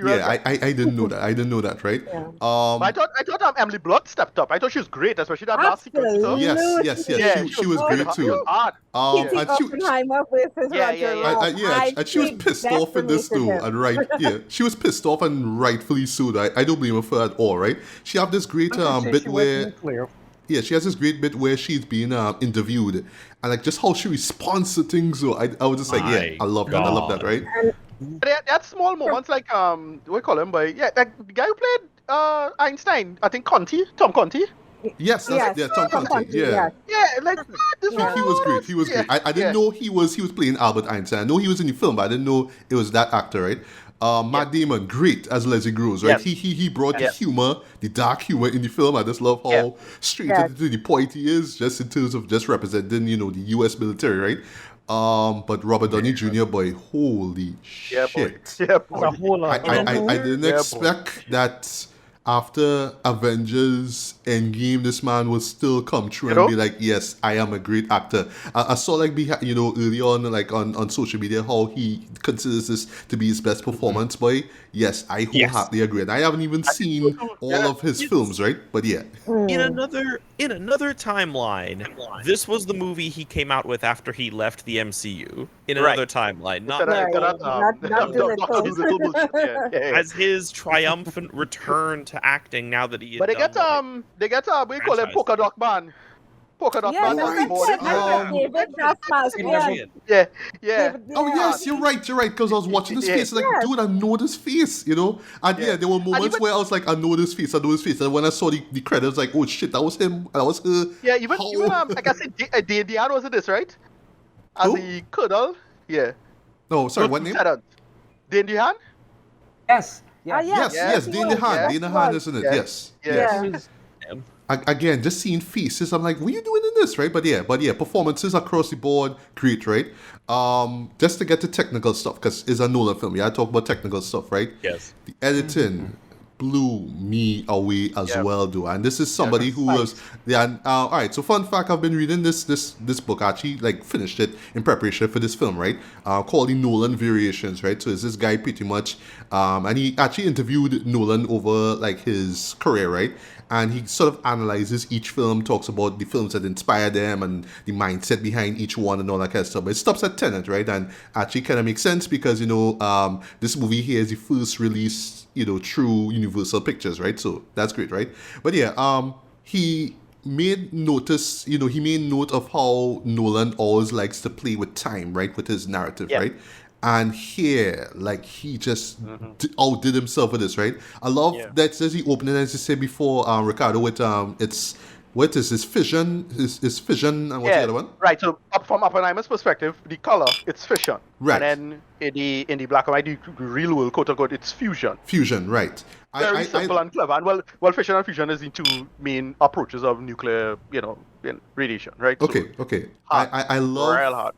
I didn't know that. I didn't know that, right? Yeah. I thought Emily Blunt stepped up. I thought she was great, especially that last sequence. Yes. She was great too. Oppenheimer versus Roger. And she was pissed off in this too, and she was pissed off and rightfully so. I don't blame her for that at all, right? She have this great bit where. Yeah, she has this great bit where she's being interviewed, and like just how she responds to things. So I was just like, I love that, right? That small moments, like what we call him, like the guy who played Einstein, I think Tom Conti. Yes, Tom Conti. Yeah, like he was great. He was great. I didn't know he was playing Albert Einstein. I know he was in the film, but I didn't know it was that actor, right? Matt Damon, great as Leslie Groves, right? Yes. He brought the humor, the dark humor in the film. I just love how straight to the point he is, just in terms of just representing, the U.S. military, right? But Robert Downey Jr., boy, holy shit! I didn't expect that. After Avengers Endgame, this man will still come true and be like, yes, I am a great actor. I saw like early on, like on social media, how he considers this to be his best performance. Boy, yes, I wholeheartedly agree. And I haven't even seen all of his films, right? But yeah. In another timeline, this was the movie he came out with after he left the MCU. In another timeline, as his triumphant return to acting now that he had But they get we call him Polka Dot Man. Polka Dot Man. Yeah. Oh yes, you're right. Because I was watching this face, like, dude, I know this face, And there were moments where I was like, I know this face. And when I saw the credits, I was like, oh shit, that was him. That was her. Yeah, even like I said, Diane was in this, right? As the Colonel. Yeah. No, sorry, what name? Dane DeHaan? Yes. Yes, Dane DeHaan. Dane DeHaan is in it. Yes. Again, just seeing faces, I'm like, what are you doing in this, right? But yeah, performances across the board, great, right? Just to get to technical stuff, because it's a Nolan film. Yeah, I talk about technical stuff, right? Yes. The editing blew me away as well, though. And this is somebody who was... all right, so fun fact, I've been reading this book, actually, like, finished it in preparation for this film, right? Called The Nolan Variations, right? So it's this guy pretty much... and he actually interviewed Nolan over, like, his career, right? And he sort of analyzes each film, talks about the films that inspired them and the mindset behind each one and all that kind of stuff. But it stops at Tenet, right? And actually kind of makes sense because, this movie here is the first release, through Universal Pictures, right? So that's great, right? But yeah, he made note of how Nolan always likes to play with time, right? With his narrative, right? And here, like, he just outdid himself with this, right? I love that says the opening, as you said before, Ricardo, with it's What is this fission? Is fission and what's the other one? Right. So from Oppenheimer's perspective, the color it's fission, Right. and then in the black and white, the real world quote unquote, it's fusion. Fusion, right? Very simple and clever. And well, fission and fusion is the two main approaches of nuclear, radiation, right? Okay, So, okay. hard, I love real hard.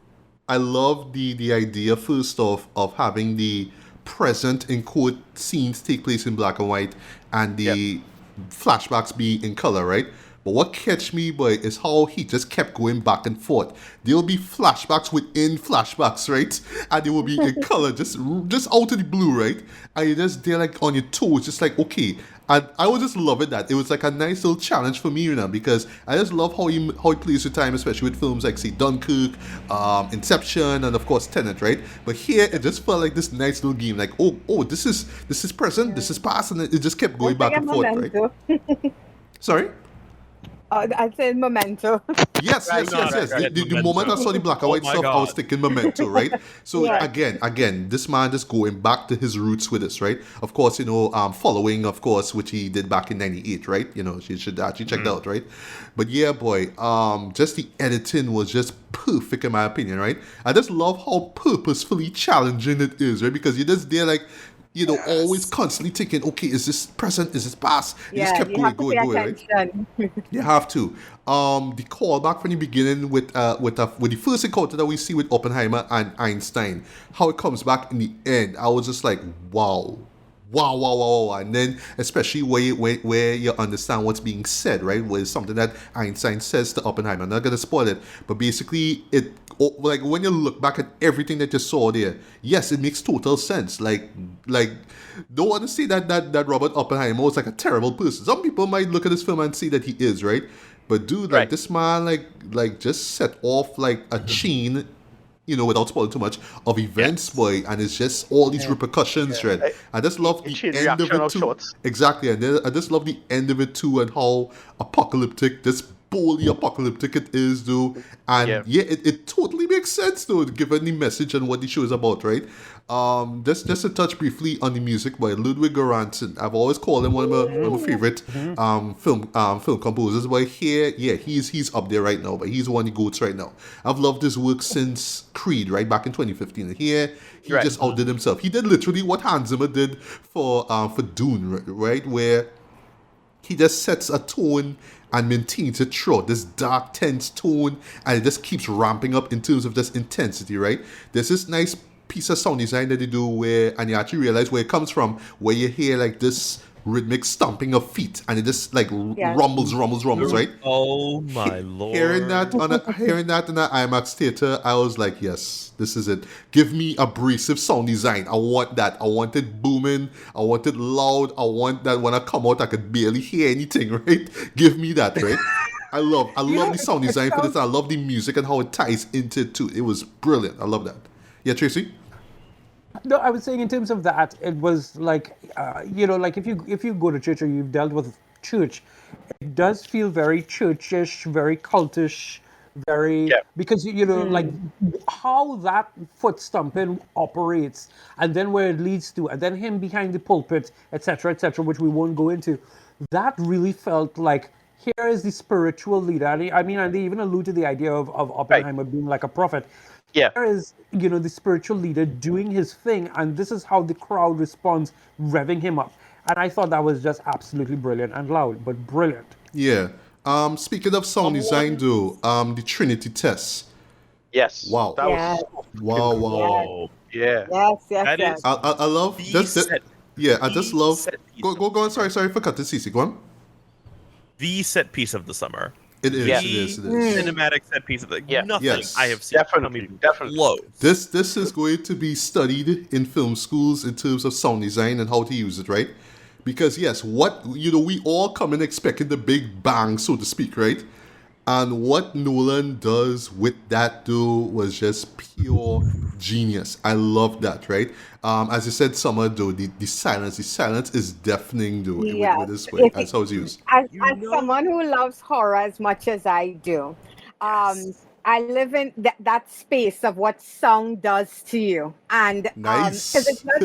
I love the idea first of having the present in quote scenes take place in black and white and the flashbacks be in color, right? But what catch me, boy, is how he just kept going back and forth. There'll be flashbacks within flashbacks, right? And they will be in color, just out of the blue, right? And you're just there like on your toes, just like, okay. And I was just loving that. It was like a nice little challenge for me, because I just love how he plays with time, especially with films like, say, Dunkirk, Inception, and of course Tenet, right? But here it just felt like this nice little game, like, oh, this is present, this is past, and it just kept going back and forth, right? Sorry? I said Memento. Yes. The moment I saw the black and white stuff, I was thinking Memento, right? So again, this man just going back to his roots with this, right? Of course, following, of course, which he did back in '98, right? You should actually check that out, right? But yeah, boy, just the editing was just perfect in my opinion, right? I just love how purposefully challenging it is, right? Because you're just there like, always constantly thinking, okay, is this present? Is this past? You just kept going, right? You have to. The callback from the beginning with the first encounter that we see with Oppenheimer and Einstein, how it comes back in the end, I was just like, wow. And then especially where you understand what's being said, right? Where it's something that Einstein says to Oppenheimer. I'm not gonna spoil it, but basically like when you look back at everything that you saw there, yes, it makes total sense. Like don't want to say that Robert Oppenheimer was like a terrible person. Some people might look at this film and say that he is, right? But dude, like this man like just set off like a chain, without spoiling too much, of events, boy, and it's just all these repercussions, right? I just love the end of it too. Shots. Exactly, and then I just love the end of it too, and how apocalyptic, just boldly apocalyptic it is, though. And it totally makes sense, though, given the message and what the show is about, right? Just to touch briefly on the music by Ludwig Göransson. I've always called him one of my favorite film composers. But here, he's up there right now. But he's one of the goats right now. I've loved his work since Creed, right back in 2015. And here, he just outdid himself. He did literally what Hans Zimmer did for Dune, right? Where he just sets a tone and maintains it throughout, this dark, tense tone, and it just keeps ramping up in terms of this intensity, right? There's this nice piece of sound design that they do and you actually realize where it comes from, where you hear like this rhythmic stomping of feet, and it just like rumbles, right? Oh my lord! Hearing that in an IMAX theater, I was like, yes, this is it. Give me abrasive sound design. I want that. I want it booming. I want it loud. I want that when I come out, I could barely hear anything. Right? Give me that. Right? I love the sound design for this. I love the music and how it ties into it too. It was brilliant. I love that. Yeah, Tracy. No, I was saying in terms of that, it was like, like if you go to church or you've dealt with church, it does feel very churchish, very cultish, because like how that foot stomping operates, and then where it leads to, and then him behind the pulpit, etc., which we won't go into. That really felt like, here is the spiritual leader. And they even allude to the idea of Oppenheimer being like a prophet. Yeah. There is, the spiritual leader doing his thing, and this is how the crowd responds, revving him up. And I thought that was just absolutely brilliant and loud, but brilliant. Yeah. Speaking of sound design, though, the Trinity test. Yes. Wow. Wow. Yeah. Yes. I love this. Yeah, I just love. Go on. Sorry for cutting Cece. Go on. The set piece of the summer. It is. Cinematic set piece of the nothing I have seen. Definitely. Close. This is going to be studied in film schools in terms of sound design and how to use it, right? Because yes, we all come in expecting the big bang, so to speak, right? And what Nolan does with that, though, was just pure genius. I love that, right? As you said, Summer, though, the silence is deafening, though, with this way. That's how it's used. As someone who loves horror as much as I do, I live in that space of what sound does to you. And nice. Because it's not,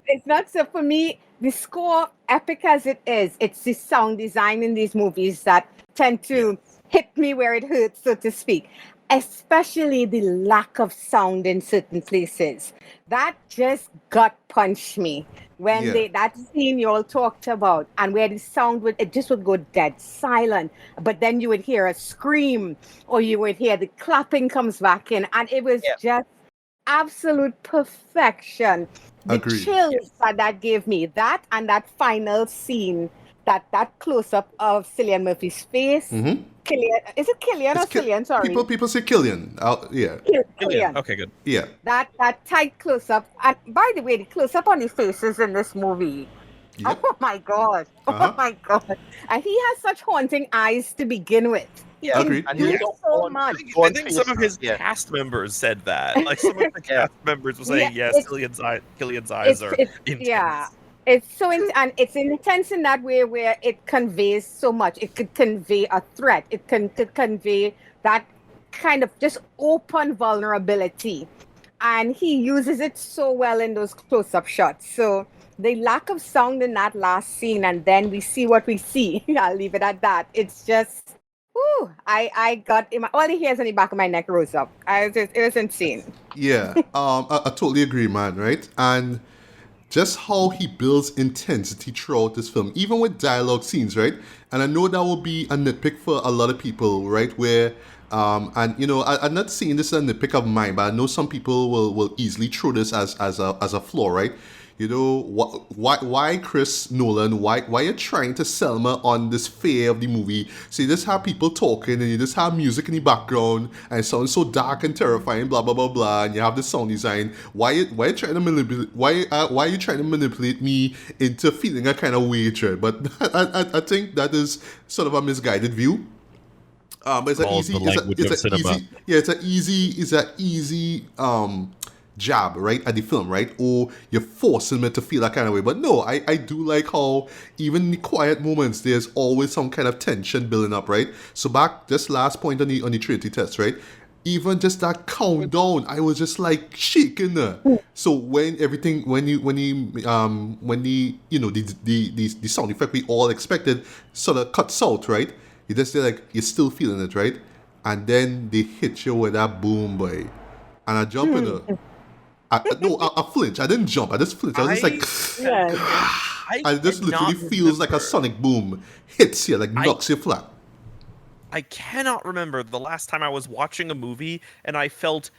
it's not so for me. The score, epic as it is, it's the sound design in these movies that tend to hit me where it hurts, so to speak. Especially the lack of sound in certain places. That just gut punched me when that scene you all talked about, and where the sound would go dead silent, but then you would hear a scream, or you would hear the clapping comes back in, and it was just absolute perfection. The Agreed. chills that gave me, that and that final scene, that close up of Cillian Murphy's face. Killian, is it Killian or Cillian? Sorry, people say Killian. Yeah. Killian. Okay, good. Yeah. That tight close up, and by the way, the close up on his faces in this movie. Yep. Oh my god! Oh my god! And he has such haunting eyes to begin with. Yeah, agreed. And He he's did so much. I think some of his cast members said that. Like some of the cast members were saying, yes, Killian's eyes are intense. Yeah. It's so and it's intense in that way where it conveys so much. It could convey a threat. It could convey that kind of just open vulnerability, and he uses it so well in those close-up shots. So the lack of sound in that last scene, and then we see what we see. I'll leave it at that. It's just, whoo! I got all the hairs on the back of my neck rose up. It was insane. Yeah. I totally agree, man. Right. And just how he builds intensity throughout this film, even with dialogue scenes, right? And I know that will be a nitpick for a lot of people, right? Where, and you know, I'm not saying this is a nitpick of mine, but I know some people will easily throw this as a flaw, right? You know, why Chris Nolan, why you're trying to sell me on this fear of the movie? So you just have people talking, and you just have music in the background, and it sounds so dark and terrifying, blah blah blah blah, and you have the sound design. Why you trying to manipulate? Why are you trying to manipulate me into feeling a kind of way, Trey? But I think that is sort of a misguided view. It's an easy jab, right, at the film, right? Or you're forcing me to feel that kind of way. But no, I do like how even in the quiet moments, there's always some kind of tension building up, right? So back, just last point on the Trinity test, right? Even just that countdown, I was just like shaking there. So when the sound effect we all expected sort of cuts out, right? You just feel like you're still feeling it, right? And then they hit you with that boom, boy. And I jump in there. I flinch. I didn't jump. I just flinched. I was just like, and it just literally feels like a sonic boom hits you, like knocks you flat. I cannot remember the last time I was watching a movie and I felt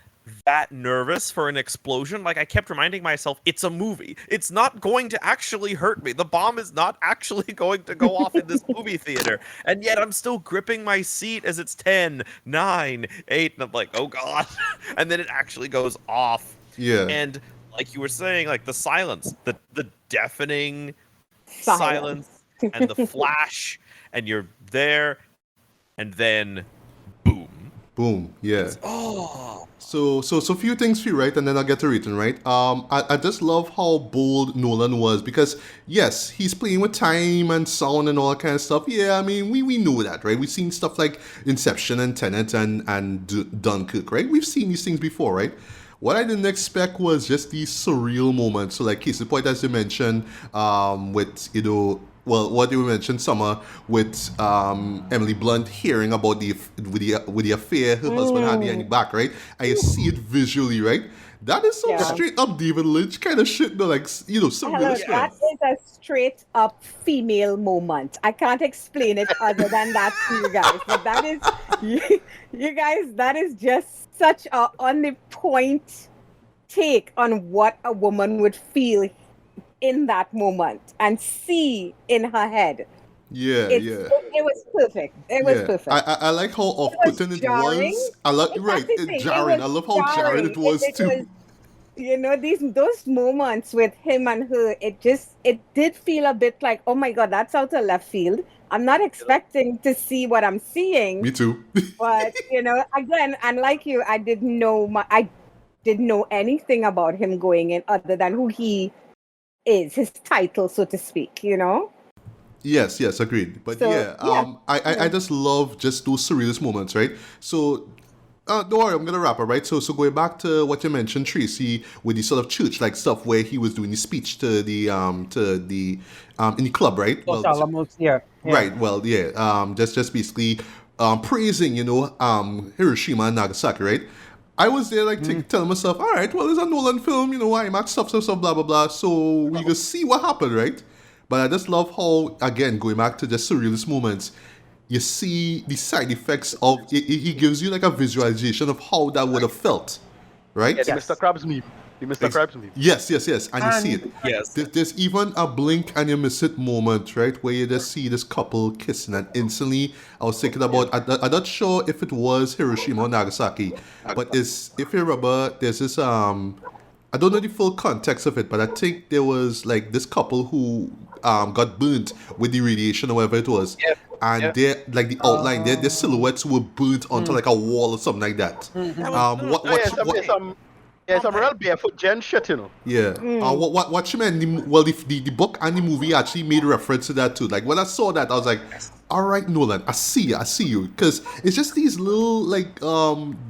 that nervous for an explosion. Like I kept reminding myself, it's a movie. It's not going to actually hurt me. The bomb is not actually going to go off in this movie theater. And yet I'm still gripping my seat as it's 10, 9, 8, and I'm like, oh God. And then it actually goes off. Yeah. And like you were saying, like the silence, the deafening silence and the flash, and you're there, and then boom. Boom, yeah. Oh. So few things for you, right? And then I'll get to rating, right? I just love how bold Nolan was, because yes, he's playing with time and sound and all that kind of stuff. Yeah, I mean, we know that, right? We've seen stuff like Inception and Tenet and Dunkirk, right? We've seen these things before, right? What I didn't expect was just these surreal moments. So like case in point, as you mentioned, with, you know, well, what you mentioned, Summer, with Emily Blunt hearing about with the affair her husband had behind the back, right? And you see it visually, right? That is some straight up David Lynch kind of shit, though, like, you know, some real shit. That is a straight up female moment. I can't explain it other than that to you guys. But that is, you guys, that is just such a on the point take on what a woman would feel in that moment and see in her head. Yeah, It was perfect. It was perfect. I like how off-putting it was. I love jarring. I love how jarring it was too. You know, those moments with him and her, it did feel a bit like, oh my God, that's out of left field. I'm not expecting to see what I'm seeing. Me too. But you know, again, and like you, I didn't know anything about him going in other than who he is, his title, so to speak. You know. Yes, agreed. But I just love just those surrealist moments, right? So Don't worry, I'm gonna wrap it, right? So going back to what you mentioned, Tracy, with the sort of church like stuff where he was doing the speech to the in the club, right? Los Alamos, yeah. Right. Well, yeah. Just basically praising, Hiroshima and Nagasaki, right? I was there like telling myself, all right, well, it's a Nolan film, IMAX stuff, blah blah blah. So we can see what happened, right? But I just love how, again, going back to just surrealist moments, you see the side effects of he gives you like a visualization of how that would have felt, right? Yeah, the Mr. Krabs meme. The Mr. Krabs meme. Yes, and you see it. Yes. There's even a blink and you miss it moment, right, where you just see this couple kissing, and instantly I was thinking about. I'm not sure if it was Hiroshima or Nagasaki, but if you remember, there's this I don't know the full context of it, but I think there was like this couple who got burnt with the radiation or whatever it was. Yep. And their like the outline, their silhouettes were burnt onto like a wall or something like that. Some real barefoot gen shit, Yeah. What you meant? The book and the movie actually made reference to that too. Like when I saw that, I was like, all right, Nolan, I see you. Because it's just these little like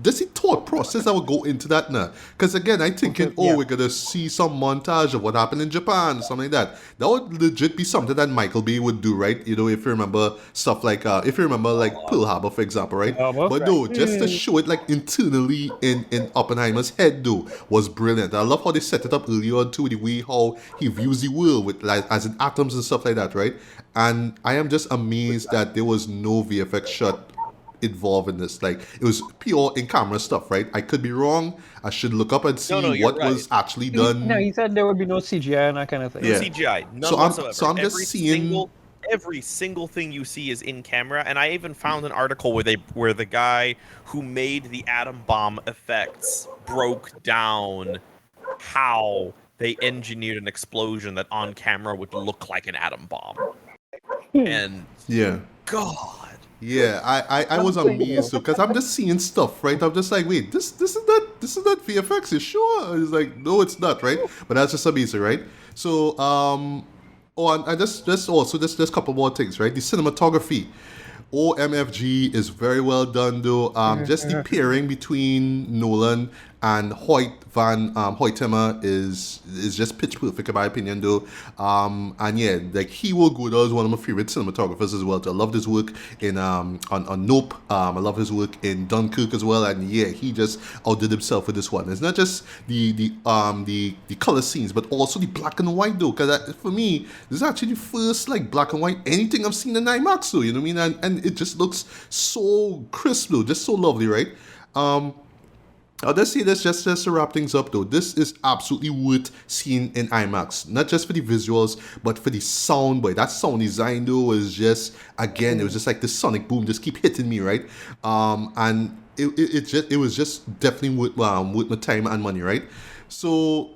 this thought process that would go into that now. Because again, I'm thinking, we're gonna see some montage of what happened in Japan, something like that. That would legit be something that Michael Bay would do, right? If you remember stuff like Pearl Harbor, for example, right? But no, just to show it like internally in Oppenheimer's head, though, was brilliant. I love how they set it up early on too, the way how he views the world with like as in atoms and stuff like that, right? And I am just amazed that there was no VFX shot involved in this. Like it was pure in-camera stuff, right? I could be wrong. I should look up and see what was actually done. No, he said there would be no CGI and that kind of thing. No CGI, none whatsoever. So I'm just seeing every single thing you see is in camera, and I even found an article where the guy who made the atom bomb effects broke down how they engineered an explosion that on camera would look like an atom bomb. And God. Yeah, I was amazed because I'm just seeing stuff, right? I'm just like, wait, this is not VFX, you sure? It's like, no, it's not, right? But that's just amazing, right? So and I just a couple more things, right? The cinematography. OMFG is very well done though. Just the pairing between Nolan and Hoytema is just pitch perfect in my opinion though. And yeah, like he will go down as one of my favorite cinematographers as well. I love his work in on Nope. I love his work in Dunkirk as well. And yeah, he just outdid himself with this one. It's not just the color scenes, but also the black and white though. Because for me, this is actually the first like black and white anything I've seen in IMAX though. You know what I mean? And it just looks so crisp though, just so lovely, right? I'll just say this just to wrap things up though. This is absolutely worth seeing in IMAX. Not just for the visuals, but for the sound, boy. That sound design though was just, again, it was just like the sonic boom just keep hitting me, right? And it was just definitely worth my time and money, right? So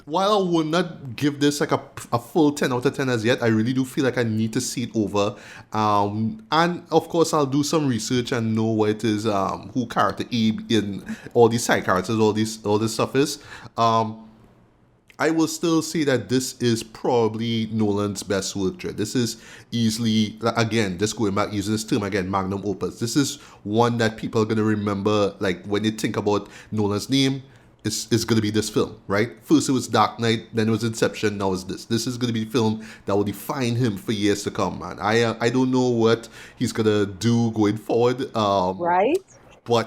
while I will not give this like a full 10 out of 10 as yet, I really do feel like I need to see it over. And of course, I'll do some research and know what it is, who character A in all these side characters, all this stuff is. I will still say that this is probably Nolan's best work. This is easily, again, just going back, using this term again, magnum opus. This is one that people are going to remember, like when they think about Nolan's name. It's going to be this film, right? First it was Dark Knight, then it was Inception, now it's this. This is going to be the film that will define him for years to come, man. I don't know what he's going to do going forward. Right? But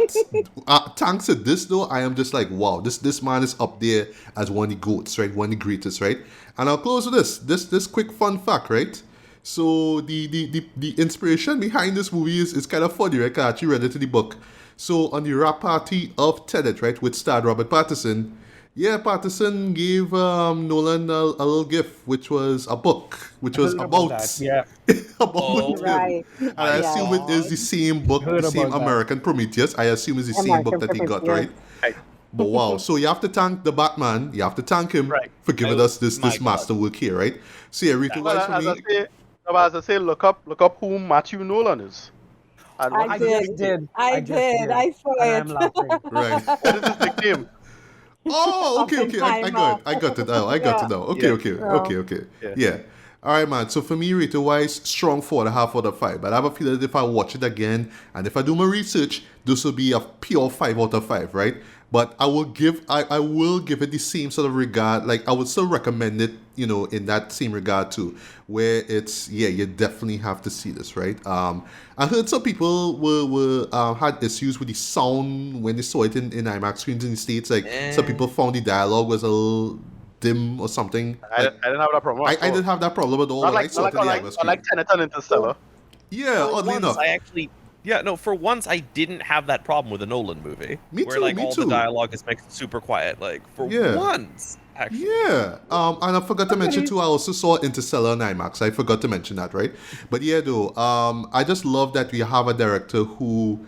thanks to this, though, I am just like, wow, this man is up there as one of the GOATs, right? One of the greatest, right? And I'll close with this quick fun fact, right? So the inspiration behind this movie is kind of funny, right? I actually read it in the book. So on the wrap party of Tenet, right, which starred Robert Pattinson, Pattinson gave Nolan a little gift, which was a book, which was about him. Right. And I assume it is the same book, the same American Prometheus. I assume it's the same book that he got, right? But wow, so you have to thank the Batman. You have to thank him for giving us this masterwork here, right? So yeah, Rico, as I say, look up who Matthew Nolan is. I did. I saw it. Right. What is his nickname? Oh, okay. I got it now. Okay. Yeah. All right, man. So for me, rating wise, strong 4.5 out of 5. But I have a feeling that if I watch it again and if I do my research, this will be a pure 5 out of 5, right? But I will give it the same sort of regard. Like I would still recommend it, in that same regard too, where it's you definitely have to see this, right? I heard some people were had issues with the sound when they saw it in IMAX screens in the States. Like some people found the dialogue was a little dim or something. I didn't have that problem. I didn't have that problem at all Not when I like, saw not it like, in the like, IMAX not screen. like Tenet and Interstellar. Yeah, For oddly once, enough. I actually, for once I didn't have that problem with a Nolan movie. Me where too, like me all too. the dialogue is mixed super quiet. Like for Yeah. once, actually. Yeah. And I forgot to mention too, I also saw Interstellar on IMAX. I forgot to mention that, right? But yeah, though, I just love that we have a director who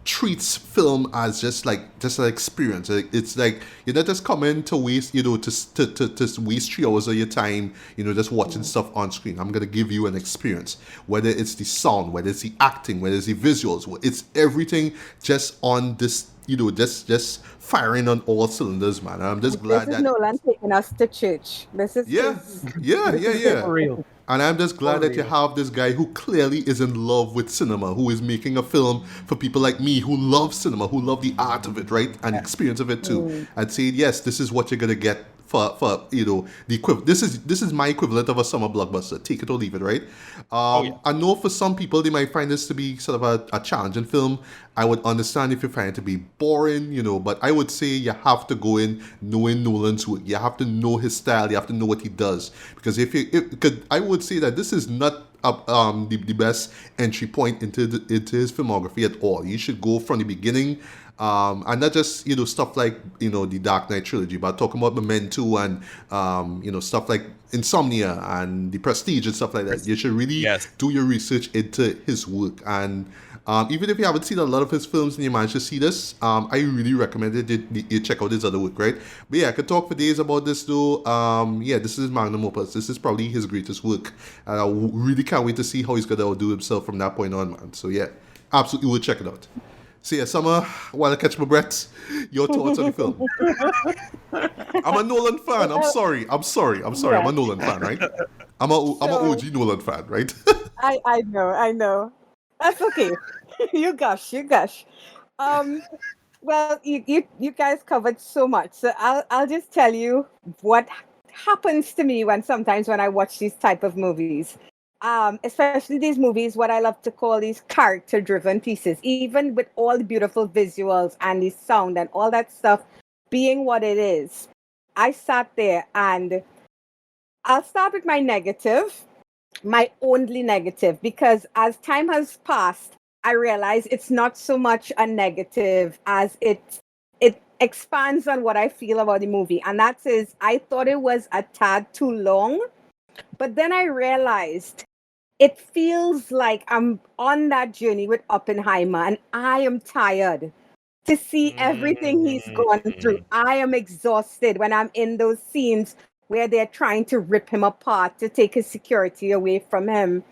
treats film as just an experience. It's like you're not just coming to waste, to waste 3 hours of your time, just watching stuff on screen. I'm gonna give you an experience, whether it's the sound, whether it's the acting, whether it's the visuals, it's everything just on this, just firing on all cylinders, man. And I'm just glad This is that Nolan taking us to church. This is yeah, his. yeah. For real. And I'm just glad For that you real. have this guy who clearly is in love with cinema, who is making a film for people like me who love cinema, who love the art of it, right? And the experience of it too. And say, yes, this is what you're gonna get for the equivalent. This is my equivalent of a summer blockbuster. Take it or leave it, right? I know for some people they might find this to be sort of a challenging film. I would understand if you find it to be boring, but I would say you have to go in knowing Nolan's work. You have to know his style. You have to know what he does. Because I would say that this is not the best entry point into his filmography at all. You should go from the beginning. And not just stuff like the Dark Knight trilogy, but talking about Memento and stuff like Insomnia and The Prestige and stuff like that. You should really do your research into his work. And even if you haven't seen a lot of his films and you manage to see this, I really recommend it. You check out his other work, right? But yeah, I could talk for days about this though. This is his magnum opus. This is probably his greatest work, and I really can't wait to see how he's gonna outdo himself from that point on, man. So yeah, absolutely, we'll check it out. So yeah, Summer, while I catch my breath, your thoughts on the film. I'm a Nolan fan. I'm sorry. I'm a Nolan fan, right? I'm a OG Nolan fan, right? I know. That's okay. you gush. Well, you guys covered so much, so I'll just tell you what happens to me sometimes when I watch these type of movies. Especially these movies, what I love to call these character-driven pieces, even with all the beautiful visuals and the sound and all that stuff being what it is. I sat there and I'll start with my negative, my only negative, because as time has passed, I realize it's not so much a negative as it expands on what I feel about the movie. And that is, I thought it was a tad too long, but then I realized it feels like I'm on that journey with Oppenheimer and I am tired to see everything he's gone through. I am exhausted when I'm in those scenes where they're trying to rip him apart to take his security away from him,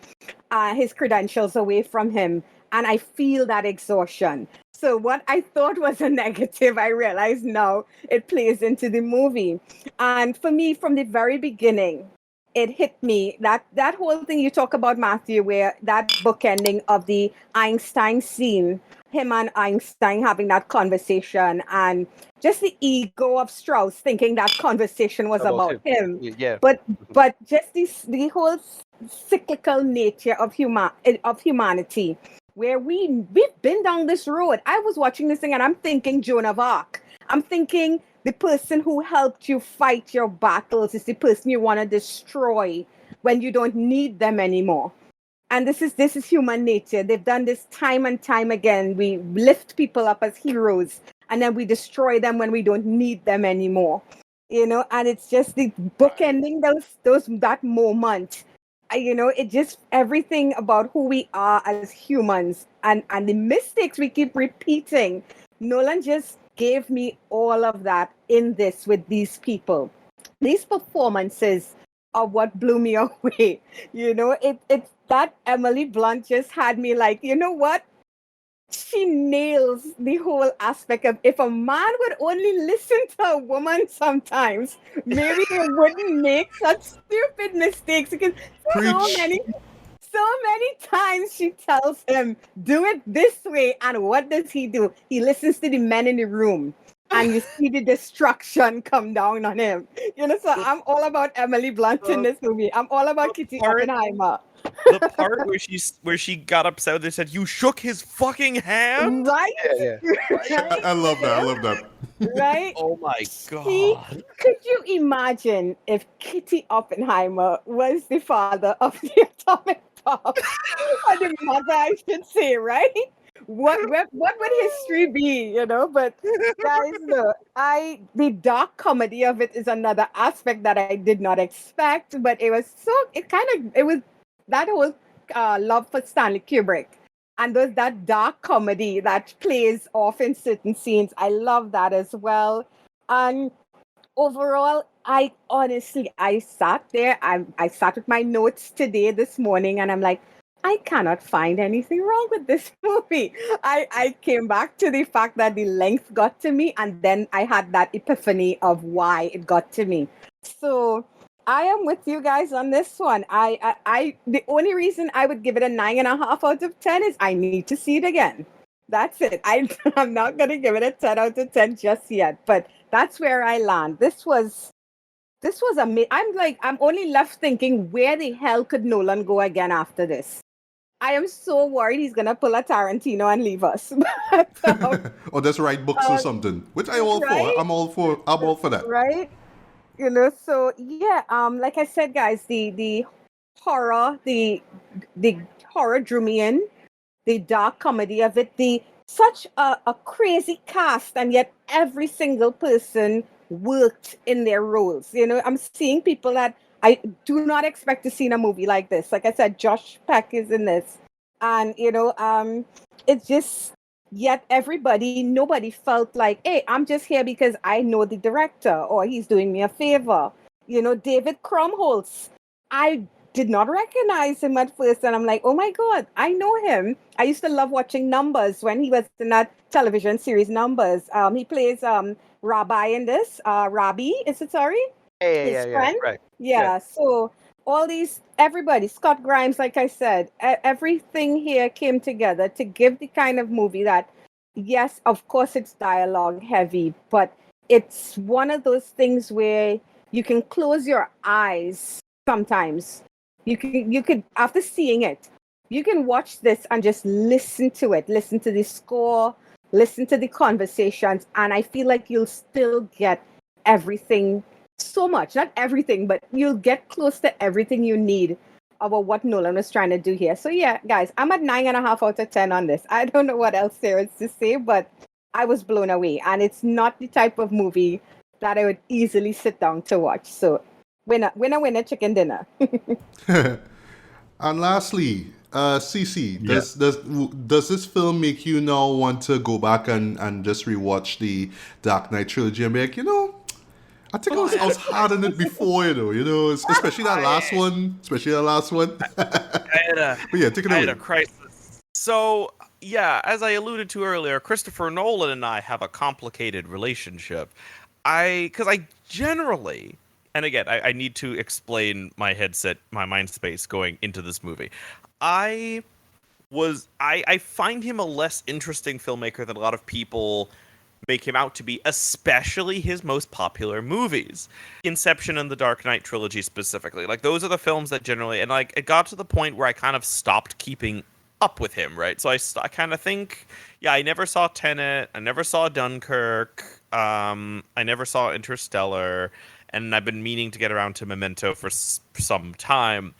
his credentials away from him. And I feel that exhaustion. So what I thought was a negative, I realize now it plays into the movie. And for me, from the very beginning, it hit me that whole thing you talk about, Matthew, where that bookending of the Einstein scene, him and Einstein having that conversation, and just the ego of Strauss thinking that conversation was about him. Yeah. But just the whole cyclical nature of humanity, where we've been down this road. I was watching this thing and I'm thinking Joan of Arc. I'm thinking the person who helped you fight your battles is the person you want to destroy when you don't need them anymore. And this is human nature. They've done this time and time again. We lift people up as heroes and then we destroy them when we don't need them anymore. And it's just the bookending that moment. It just everything about who we are as humans and the mistakes we keep repeating. Nolan just gave me all of that in this with these people. These performances are what blew me away. It's that Emily Blunt just had me like, you know what? she nails the whole aspect of if a man would only listen to a woman sometimes, maybe they wouldn't make such stupid mistakes because so Preach. many times she tells him, do it this way. And what does he do? He listens to the men in the room. And you see the destruction come down on him. So I'm all about Emily Blunt in this movie. I'm all about Kitty Oppenheimer. The part where she got upset, they said, "You shook his fucking hand." Right? Yeah. Right? I love that. I love that. Right? Oh my See, god! could you imagine if Kitty Oppenheimer was the father of the atomic bomb? Or the mother, I should say, right? What would history be, But guys, look, the dark comedy of it is another aspect that I did not expect, but it was that whole love for Stanley Kubrick. And there's that dark comedy that plays off in certain scenes. I love that as well. And overall, I sat there. I sat with my notes this morning, and I'm like, I cannot find anything wrong with this movie. I came back to the fact that the length got to me, and then I had that epiphany of why it got to me. So I am with you guys on this one. I the only reason I would give it a 9.5 out of 10 is I need to see it again. That's it. I'm not gonna give it a 10 out of 10 just yet, but that's where I land. This was amazing. I'm only left thinking, where the hell could Nolan go again after this? I am so worried he's gonna pull a Tarantino and leave us. Or just write books or something, which I'm all right? for. I'm all for that. Right? So yeah, like I said, guys, the horror, the horror drew me in, the dark comedy of it, the such a crazy cast, and yet every single person worked in their roles. I'm seeing people that I do not expect to see in a movie like this. Like I said, Josh Peck is in this, and it's just, yet nobody felt like, hey, I'm just here because I know the director or he's doing me a favor. David Krumholtz, I did not recognize him at first, and I'm like, oh my god, I know him. I used to love watching Numbers when he was in that television series Numbers. He plays Rabbi in this. Rabbi, is it, sorry? His friend. Right. Yeah. So everybody, Scott Grimes, like I said, everything here came together to give the kind of movie that, yes, of course, it's dialogue heavy, but it's one of those things where you can close your eyes sometimes. You could, after seeing it, you can watch this and just listen to it, listen to the score, listen to the conversations, and I feel like you'll still get everything, so much, not everything, but you'll get close to everything you need about what Nolan was trying to do here. So yeah, guys, I'm at 9.5 out of 10 on this. I don't know what else there is to say, but I was blown away, and it's not the type of movie that I would easily sit down to watch. So winner, chicken dinner. And lastly, CC, does this film make you now want to go back and just rewatch the Dark Knight trilogy and be like, I think I was hard on it before, especially that last one. But yeah, take it away. I had a crisis. So, yeah, as I alluded to earlier, Christopher Nolan and I have a complicated relationship. Because I generally, and again, I need to explain my headset, my mind space going into this movie. I find him a less interesting filmmaker than a lot of people make him out to be, especially his most popular movies. Inception and the Dark Knight trilogy specifically. Like, those are the films that generally, and like, it got to the point where I kind of stopped keeping up with him, right? So I kind of think, yeah, I never saw Tenet, I never saw Dunkirk, I never saw Interstellar, and I've been meaning to get around to Memento for some time.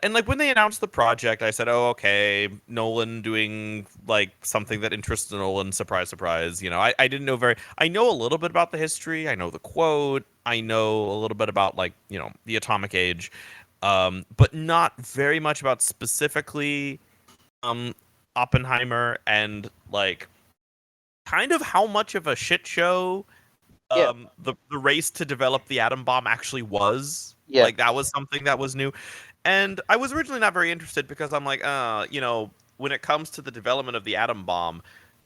And like, when they announced the project, I said, oh, okay, Nolan doing like something that interests Nolan, surprise, surprise. I didn't know I know a little bit about the history. I know the quote. I know a little bit about like, the atomic age, but not very much about specifically Oppenheimer and like kind of how much of a shit show the race to develop the atom bomb actually was. Yeah. Like, that was something that was new. And I was originally not very interested because I'm like, when it comes to the development of the atom bomb,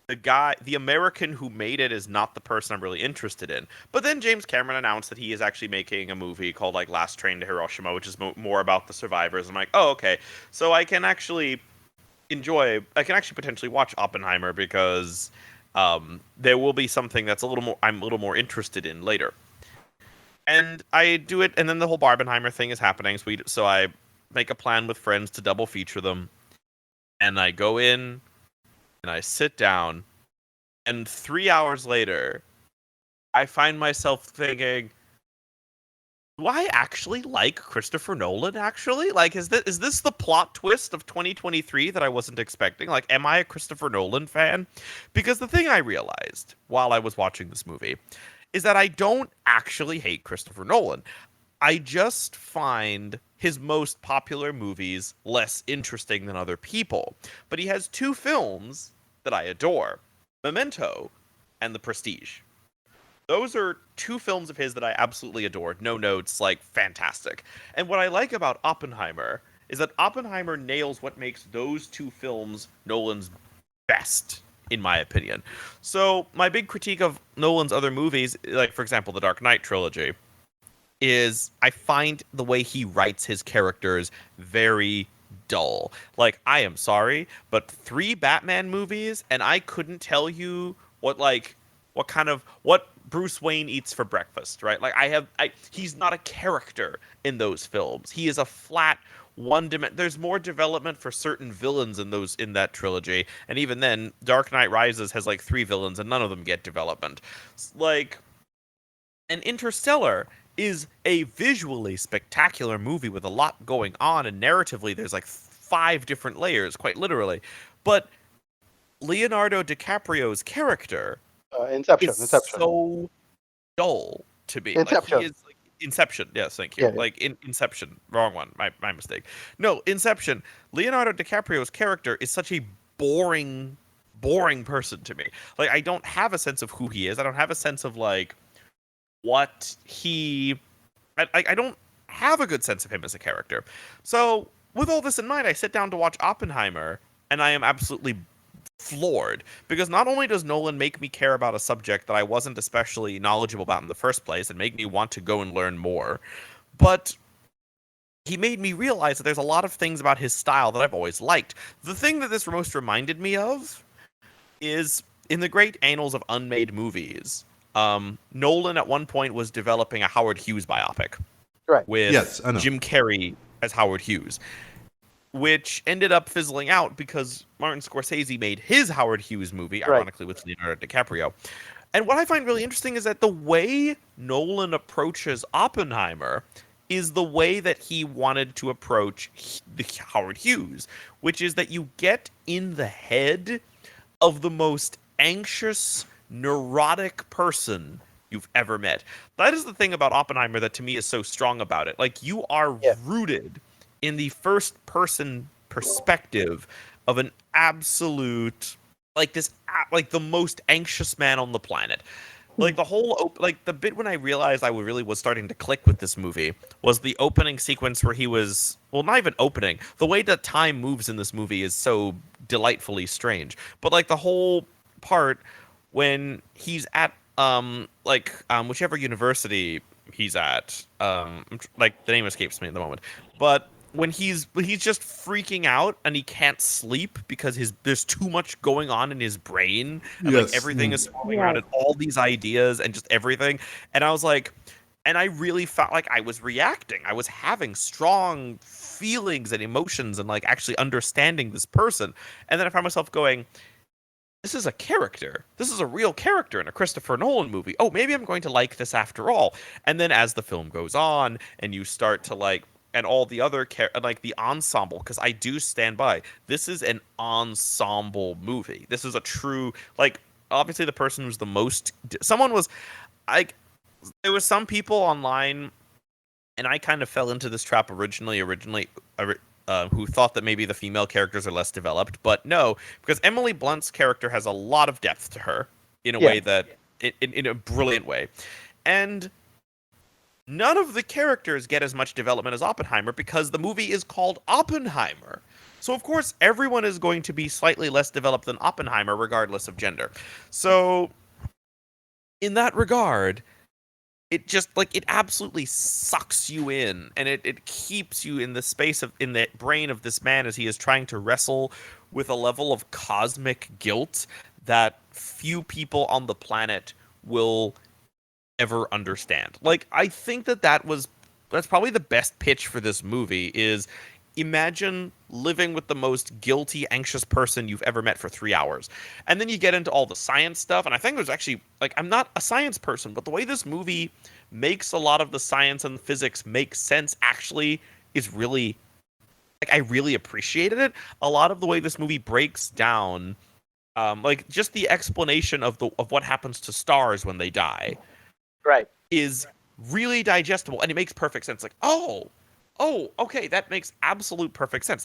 the American who made it is not the person I'm really interested in. But then James Cameron announced that he is actually making a movie called like Last Train to Hiroshima, which is more about the survivors. I'm like, oh, okay. So I can actually potentially watch Oppenheimer because there will be something that's I'm a little more interested in later. And I do it, and then the whole Barbenheimer thing is happening. So I make a plan with friends to double feature them, and I go in and I sit down, and 3 hours later, I find myself thinking, do I actually like Christopher Nolan, actually? Like, is this the plot twist of 2023 that I wasn't expecting? Like, am I a Christopher Nolan fan? Because the thing I realized while I was watching this movie is that I don't actually hate Christopher Nolan. I just find his most popular movies less interesting than other people. But he has two films that I adore, Memento and The Prestige. Those are two films of his that I absolutely adored. No notes, like, fantastic. And what I like about Oppenheimer is that Oppenheimer nails what makes those two films Nolan's best, in my opinion. So my big critique of Nolan's other movies, like, for example, the Dark Knight trilogy, is I find the way he writes his characters very dull. Like, I am sorry, but 3 Batman movies, and I couldn't tell you what Bruce Wayne eats for breakfast, right? Like, he's not a character in those films. He is a flat there's more development for certain villains in that trilogy, and even then, Dark Knight Rises has like 3 villains, and none of them get development. Like, and Interstellar is a visually spectacular movie with a lot going on, and narratively there's like 5 different layers, quite literally. But Leonardo DiCaprio's character Inception. is so dull to me. Inception. Like, he is, like, Inception. Yes, thank you. Yeah. Like, Inception. Wrong one. My mistake. No, Inception. Leonardo DiCaprio's character is such a boring person to me. Like, I don't have a sense of who he is. I don't have a sense of, like, what he... I don't have a good sense of him as a character. So, with all this in mind, I sit down to watch Oppenheimer, and I am absolutely floored, because not only does Nolan make me care about a subject that I wasn't especially knowledgeable about in the first place and make me want to go and learn more, but he made me realize that there's a lot of things about his style that I've always liked. The thing that this most reminded me of is in the great annals of unmade movies, Nolan at one point was developing a Howard Hughes biopic, right, with Jim Carrey as Howard Hughes, which ended up fizzling out because Martin Scorsese made his Howard Hughes movie, ironically, with Leonardo DiCaprio. And what I find really interesting is that the way Nolan approaches Oppenheimer is the way that he wanted to approach the Howard Hughes, which is that you get in the head of the most anxious, neurotic person you've ever met. That is the thing about Oppenheimer that to me is so strong about it. Like, you are rooted in the first person perspective of an absolute, like, the most anxious man on the planet. Like, the whole the bit when I realized I really was starting to click with this movie was the opening sequence where he was, well, not even opening, the way that time moves in this movie is so delightfully strange. But, like, the whole part when he's at whichever university he's at, like, the name escapes me at the moment, but when he's just freaking out and he can't sleep because there's too much going on in his brain, and like everything is swirling around, and all these ideas and just everything. And I was like, and I really felt like I was reacting. I was having strong feelings and emotions and like actually understanding this person. And then I found myself going, this is a character. This is a real character in a Christopher Nolan movie. Oh, maybe I'm going to like this after all. And then as the film goes on and you start to like, and all the other like the ensemble, because I do stand by, this is an ensemble movie. This is a true, like, obviously the person who's the most, someone was like, there was some people online, and I kind of fell into this trap originally who thought that maybe the female characters are less developed, but no, because Emily Blunt's character has a lot of depth to her in a way that, in a brilliant way, and none of the characters get as much development as Oppenheimer because the movie is called Oppenheimer. So, of course, everyone is going to be slightly less developed than Oppenheimer, regardless of gender. So, in that regard, it just, like, it absolutely sucks you in, and it keeps you in the space of, in the brain of this man as he is trying to wrestle with a level of cosmic guilt that few people on the planet will ever understand. Like, I think that's probably the best pitch for this movie is imagine living with the most guilty, anxious person you've ever met for 3 hours. And then you get into all the science stuff. And I think there's actually, like, I'm not a science person, but the way this movie makes a lot of the science and the physics make sense actually is really, like, I really appreciated it. A lot of the way this movie breaks down, like, just the explanation of what happens to stars when they die. Right. Is really digestible, and it makes perfect sense. Like, oh, okay, that makes absolute perfect sense.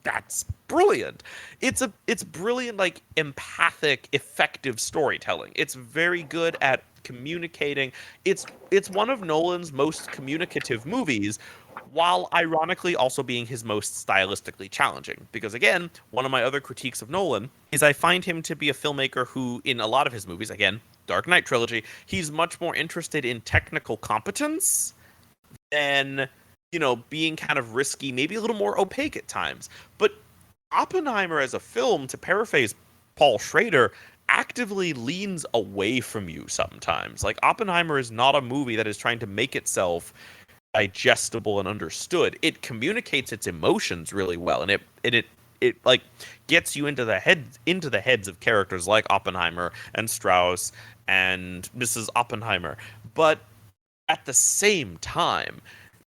That's brilliant. It's brilliant, like, empathic, effective storytelling. It's very good at communicating. It's one of Nolan's most communicative movies, while ironically also being his most stylistically challenging. Because again, one of my other critiques of Nolan is I find him to be a filmmaker who, in a lot of his movies, again, Dark Knight trilogy, he's much more interested in technical competence than, being kind of risky, maybe a little more opaque at times. But Oppenheimer as a film, to paraphrase Paul Schrader, actively leans away from you sometimes. Like, Oppenheimer is not a movie that is trying to make itself digestible and understood. It communicates its emotions really well, and it like gets you into the heads of characters like Oppenheimer and Strauss and Mrs. Oppenheimer. But at the same time,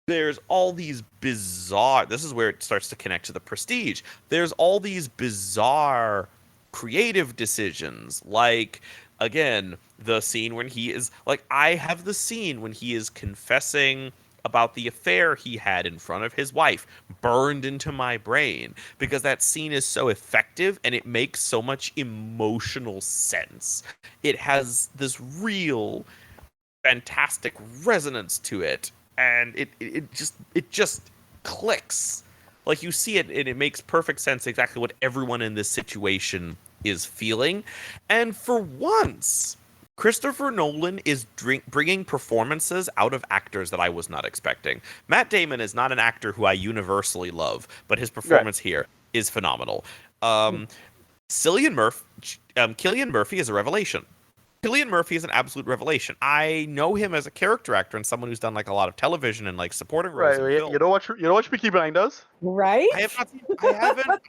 there's all these bizarre, this is where it starts to connect to The Prestige. There's all these bizarre creative decisions, like, again, the scene when he is, like, I have the scene when he is confessing about the affair he had in front of his wife burned into my brain, because that scene is so effective and it makes so much emotional sense. It has this real fantastic resonance to it, and it just clicks. Like, you see it and it makes perfect sense exactly what everyone in this situation is feeling. And for once, Christopher Nolan is bringing performances out of actors that I was not expecting. Matt Damon is not an actor who I universally love, but his performance here is phenomenal. Cillian Murphy is a revelation. Cillian Murphy is an absolute revelation. I know him as a character actor and someone who's done, like, a lot of television and, like, supporting roles. Right. You know what Peaky Blinders? Right? I have not seen,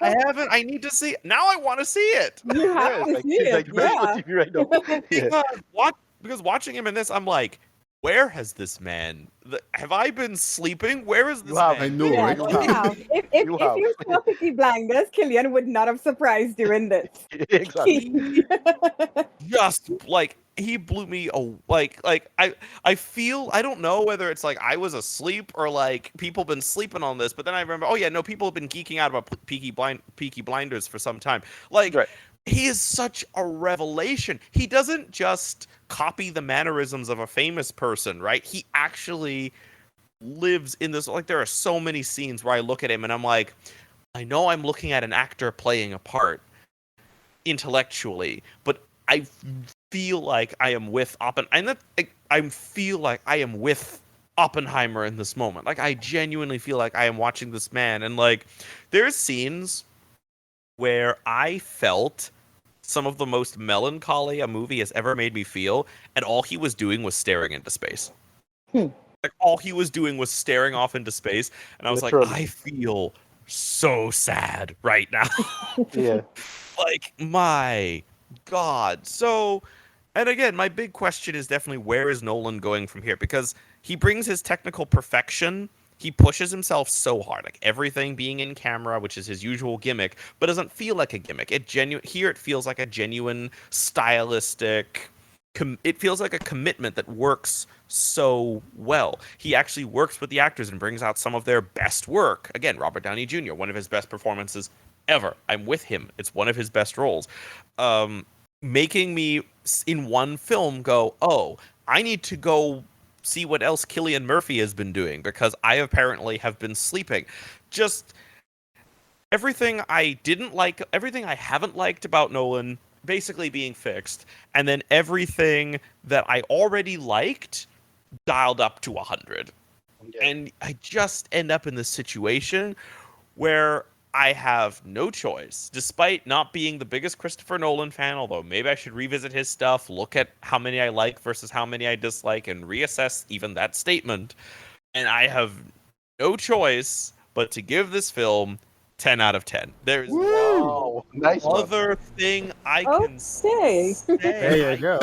I haven't. I need to see it. Now I want to see it. You have to see it. Like very on TV right now. Yeah. Because watching him in this, I'm like, where has this man? Have I been sleeping? Where is this man? I know, Yeah, right? you have. If you saw Peaky Blinders, Killian would not have surprised you in this. Exactly. Just, like, he blew me like I feel, I don't know whether it's like I was asleep or like people been sleeping on this, but then I remember, oh yeah, no, people have been geeking out about Peaky Blinders for some time. Like, he is such a revelation. He doesn't just copy the mannerisms of a famous person, right? He actually lives in this. Like, there are so many scenes where I look at him and I'm like, I know I'm looking at an actor playing a part intellectually, but I feel like I am with I feel like I am with Oppenheimer in this moment. Like, I genuinely feel like I am watching this man, and, like, there's scenes where I felt some of the most melancholy a movie has ever made me feel, and all he was doing was staring into space. Like, all he was doing was staring off into space, and I was like, I feel so sad right now. Yeah. Like, my God. So, and again, my big question is definitely, where is Nolan going from here? Because he brings his technical perfection. He pushes himself so hard, like everything being in camera, which is his usual gimmick, but doesn't feel like a gimmick. Here it feels like a genuine stylistic. It feels like a commitment that works so well. He actually works with the actors and brings out some of their best work. Again, Robert Downey Jr., one of his best performances ever. I'm with him. It's one of his best roles. Making me in one film go, oh, I need to go see what else Cillian Murphy has been doing because I apparently have been sleeping. Just everything I didn't like, everything I haven't liked about Nolan basically being fixed, and then everything that I already liked dialed up to 100. Yeah. And I just end up in this situation where I have no choice, despite not being the biggest Christopher Nolan fan, although maybe I should revisit his stuff, look at how many I like versus how many I dislike, and reassess even that statement. And I have no choice but to give this film 10 out of 10. There's Wow. Nice no one. other thing I can Okay. say. There you go.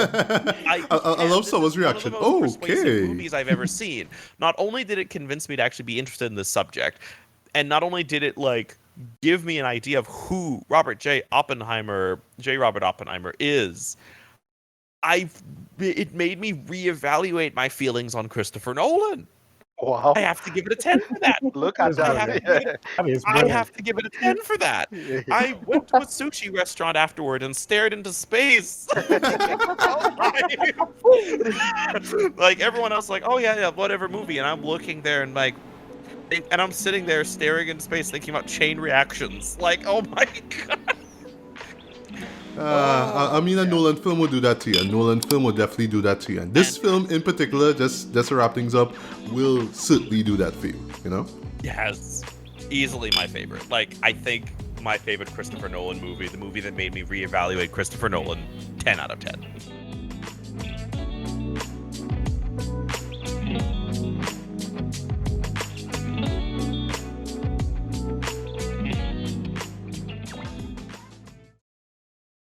I love This someone's is one of the reaction. most persuasive Okay. movies I've ever seen. Not only did it convince me to actually be interested in this subject, and not only did it like give me an idea of who J. Robert Oppenheimer is, it made me reevaluate my feelings on Christopher Nolan. Wow. I have to give it a 10 for that. Look at I have, that. I have to give it a 10 for that. I went to a sushi restaurant afterward and stared into space. Like everyone else, like, oh yeah, whatever movie, and I'm looking there and like, and I'm sitting there staring into space, thinking about chain reactions. Like, oh my god. I mean, a Nolan film will do that to you. A Nolan film will definitely do that to you. And this film in particular, just to wrap things up, will certainly do that for you, you know? Yes, easily my favorite. Like, I think my favorite Christopher Nolan movie, the movie that made me reevaluate Christopher Nolan, 10 out of 10.